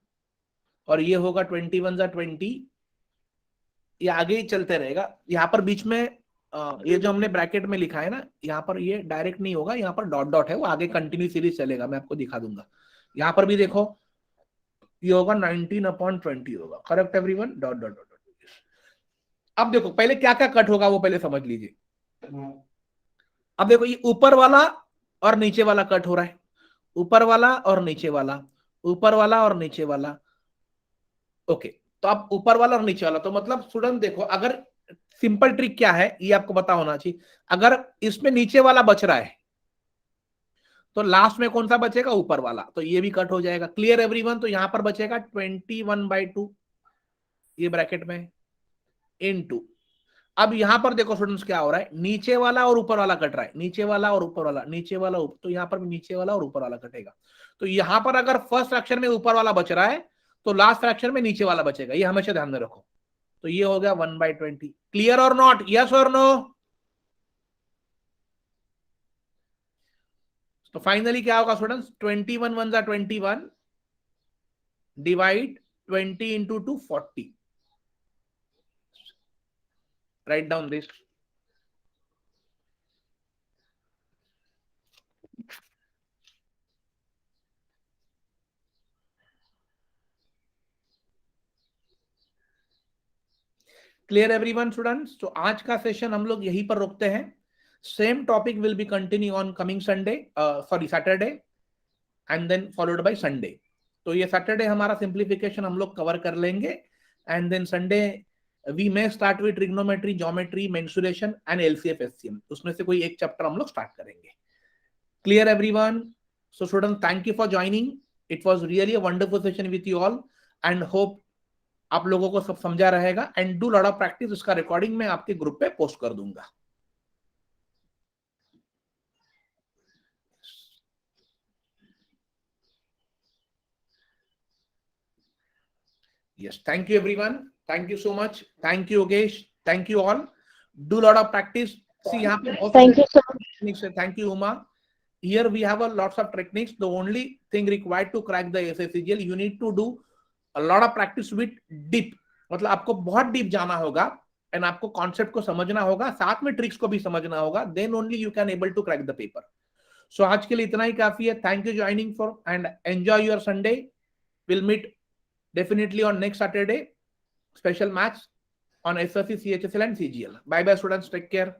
और ये होगा 21 जा 20। ये आगे ही चलते रहेगा। यहाँ पर बीच में ये जो हमने ब्रैकेट में लिखा है ना, यहाँ पर ये डायरेक्ट नहीं होगा, यहाँ पर डॉट डॉट है, वो आगे कंटिन्यू सीरीज चलेगा, मैं आपको दिखा दूंगा। यहाँ पर भी देखो ये होगा 19/20 होगा, correct everyone, dot dot dot. अब देखो पहले क्या क्या कट होगा वो पहले समझ लीजिए। अब देखो ये ऊपर वाला और नीचे वाला कट हो रहा है, ऊपर वाला और नीचे वाला, ऊपर वाला और नीचे वाला। ओके, तो अब ऊपर वाला और नीचे वाला, तो मतलब स्टूडेंट देखो, अगर सिंपल ट्रिक क्या है ये आपको पता होना चाहिए। अगर इसमें नीचे वाला बच रहा है तो लास्ट में कौन सा बचेगा, ऊपर वाला, तो ये भी कट हो जाएगा। क्लियर एवरीवन, तो यहां पर बचेगा 21/2 ये ब्रैकेट में इनटू। अब यहां पर देखो स्टूडेंट्स क्या हो रहा है, नीचे वाला और ऊपर वाला कट रहा है, नीचे वाला और ऊपर वाला, नीचे वाला ऊपर, तो यहां पर भी नीचे वाला और ऊपर वाला कटेगा। तो यहां पर अगर फर्स्ट फ्रैक्शन में ऊपर वाला बच रहा है तो लास्ट फ्रैक्शन में नीचे वाला बचेगा, ये हमेशा ध्यान में रखो। तो ये हो गया 1/20। क्लियर और नॉट, यस और नो? तो फाइनली क्या होगा students, 21 1 21 divide 20 into 2 40। Right down this. Clear everyone students? तो आज का सेशन हम लोग यहीं पर रोकते हैं। Same topic will be continue on coming Sunday, sorry Saturday, and then followed by Sunday. तो ये सैटरडे हमारा सिंप्लीफिकेशन हम लोग कवर कर लेंगे, and then Sunday we may start with trigonometry, geometry, mensuration and LCF HCM, उसमें से कोई एक चैप्टर हम लोग स्टार्ट करेंगे। Clear everyone? So student, thank you for joining, it was really a wonderful session with you all, and hope आप लोगों को सब समझा रहेगा। And do lot of practice, उसका रिकॉर्डिंग मैं आपके ग्रुप पे पोस्ट कर दूंगा। Yes, thank you everyone, thank you so much, thank you Yogesh, thank you all, do lot of practice। See यहाँ पे बहुत Thank you so much. techniques है। Thank you Uma, here we have a lots of techniques, the only thing required to crack the SSCGL you need to do a lot of practice with deep, मतलब आपको बहुत डीप जाना होगा, एंड आपको कॉन्सेप्ट को समझना होगा, साथ में ट्रिक्स को भी समझना होगा, then only you can able to crack the paper. So आज के लिए इतना ही काफी है। Thank you joining for, and enjoy your Sunday. Will meet definitely on next Saturday, special match on SSC, CHSL and CGL. Bye bye students, take care.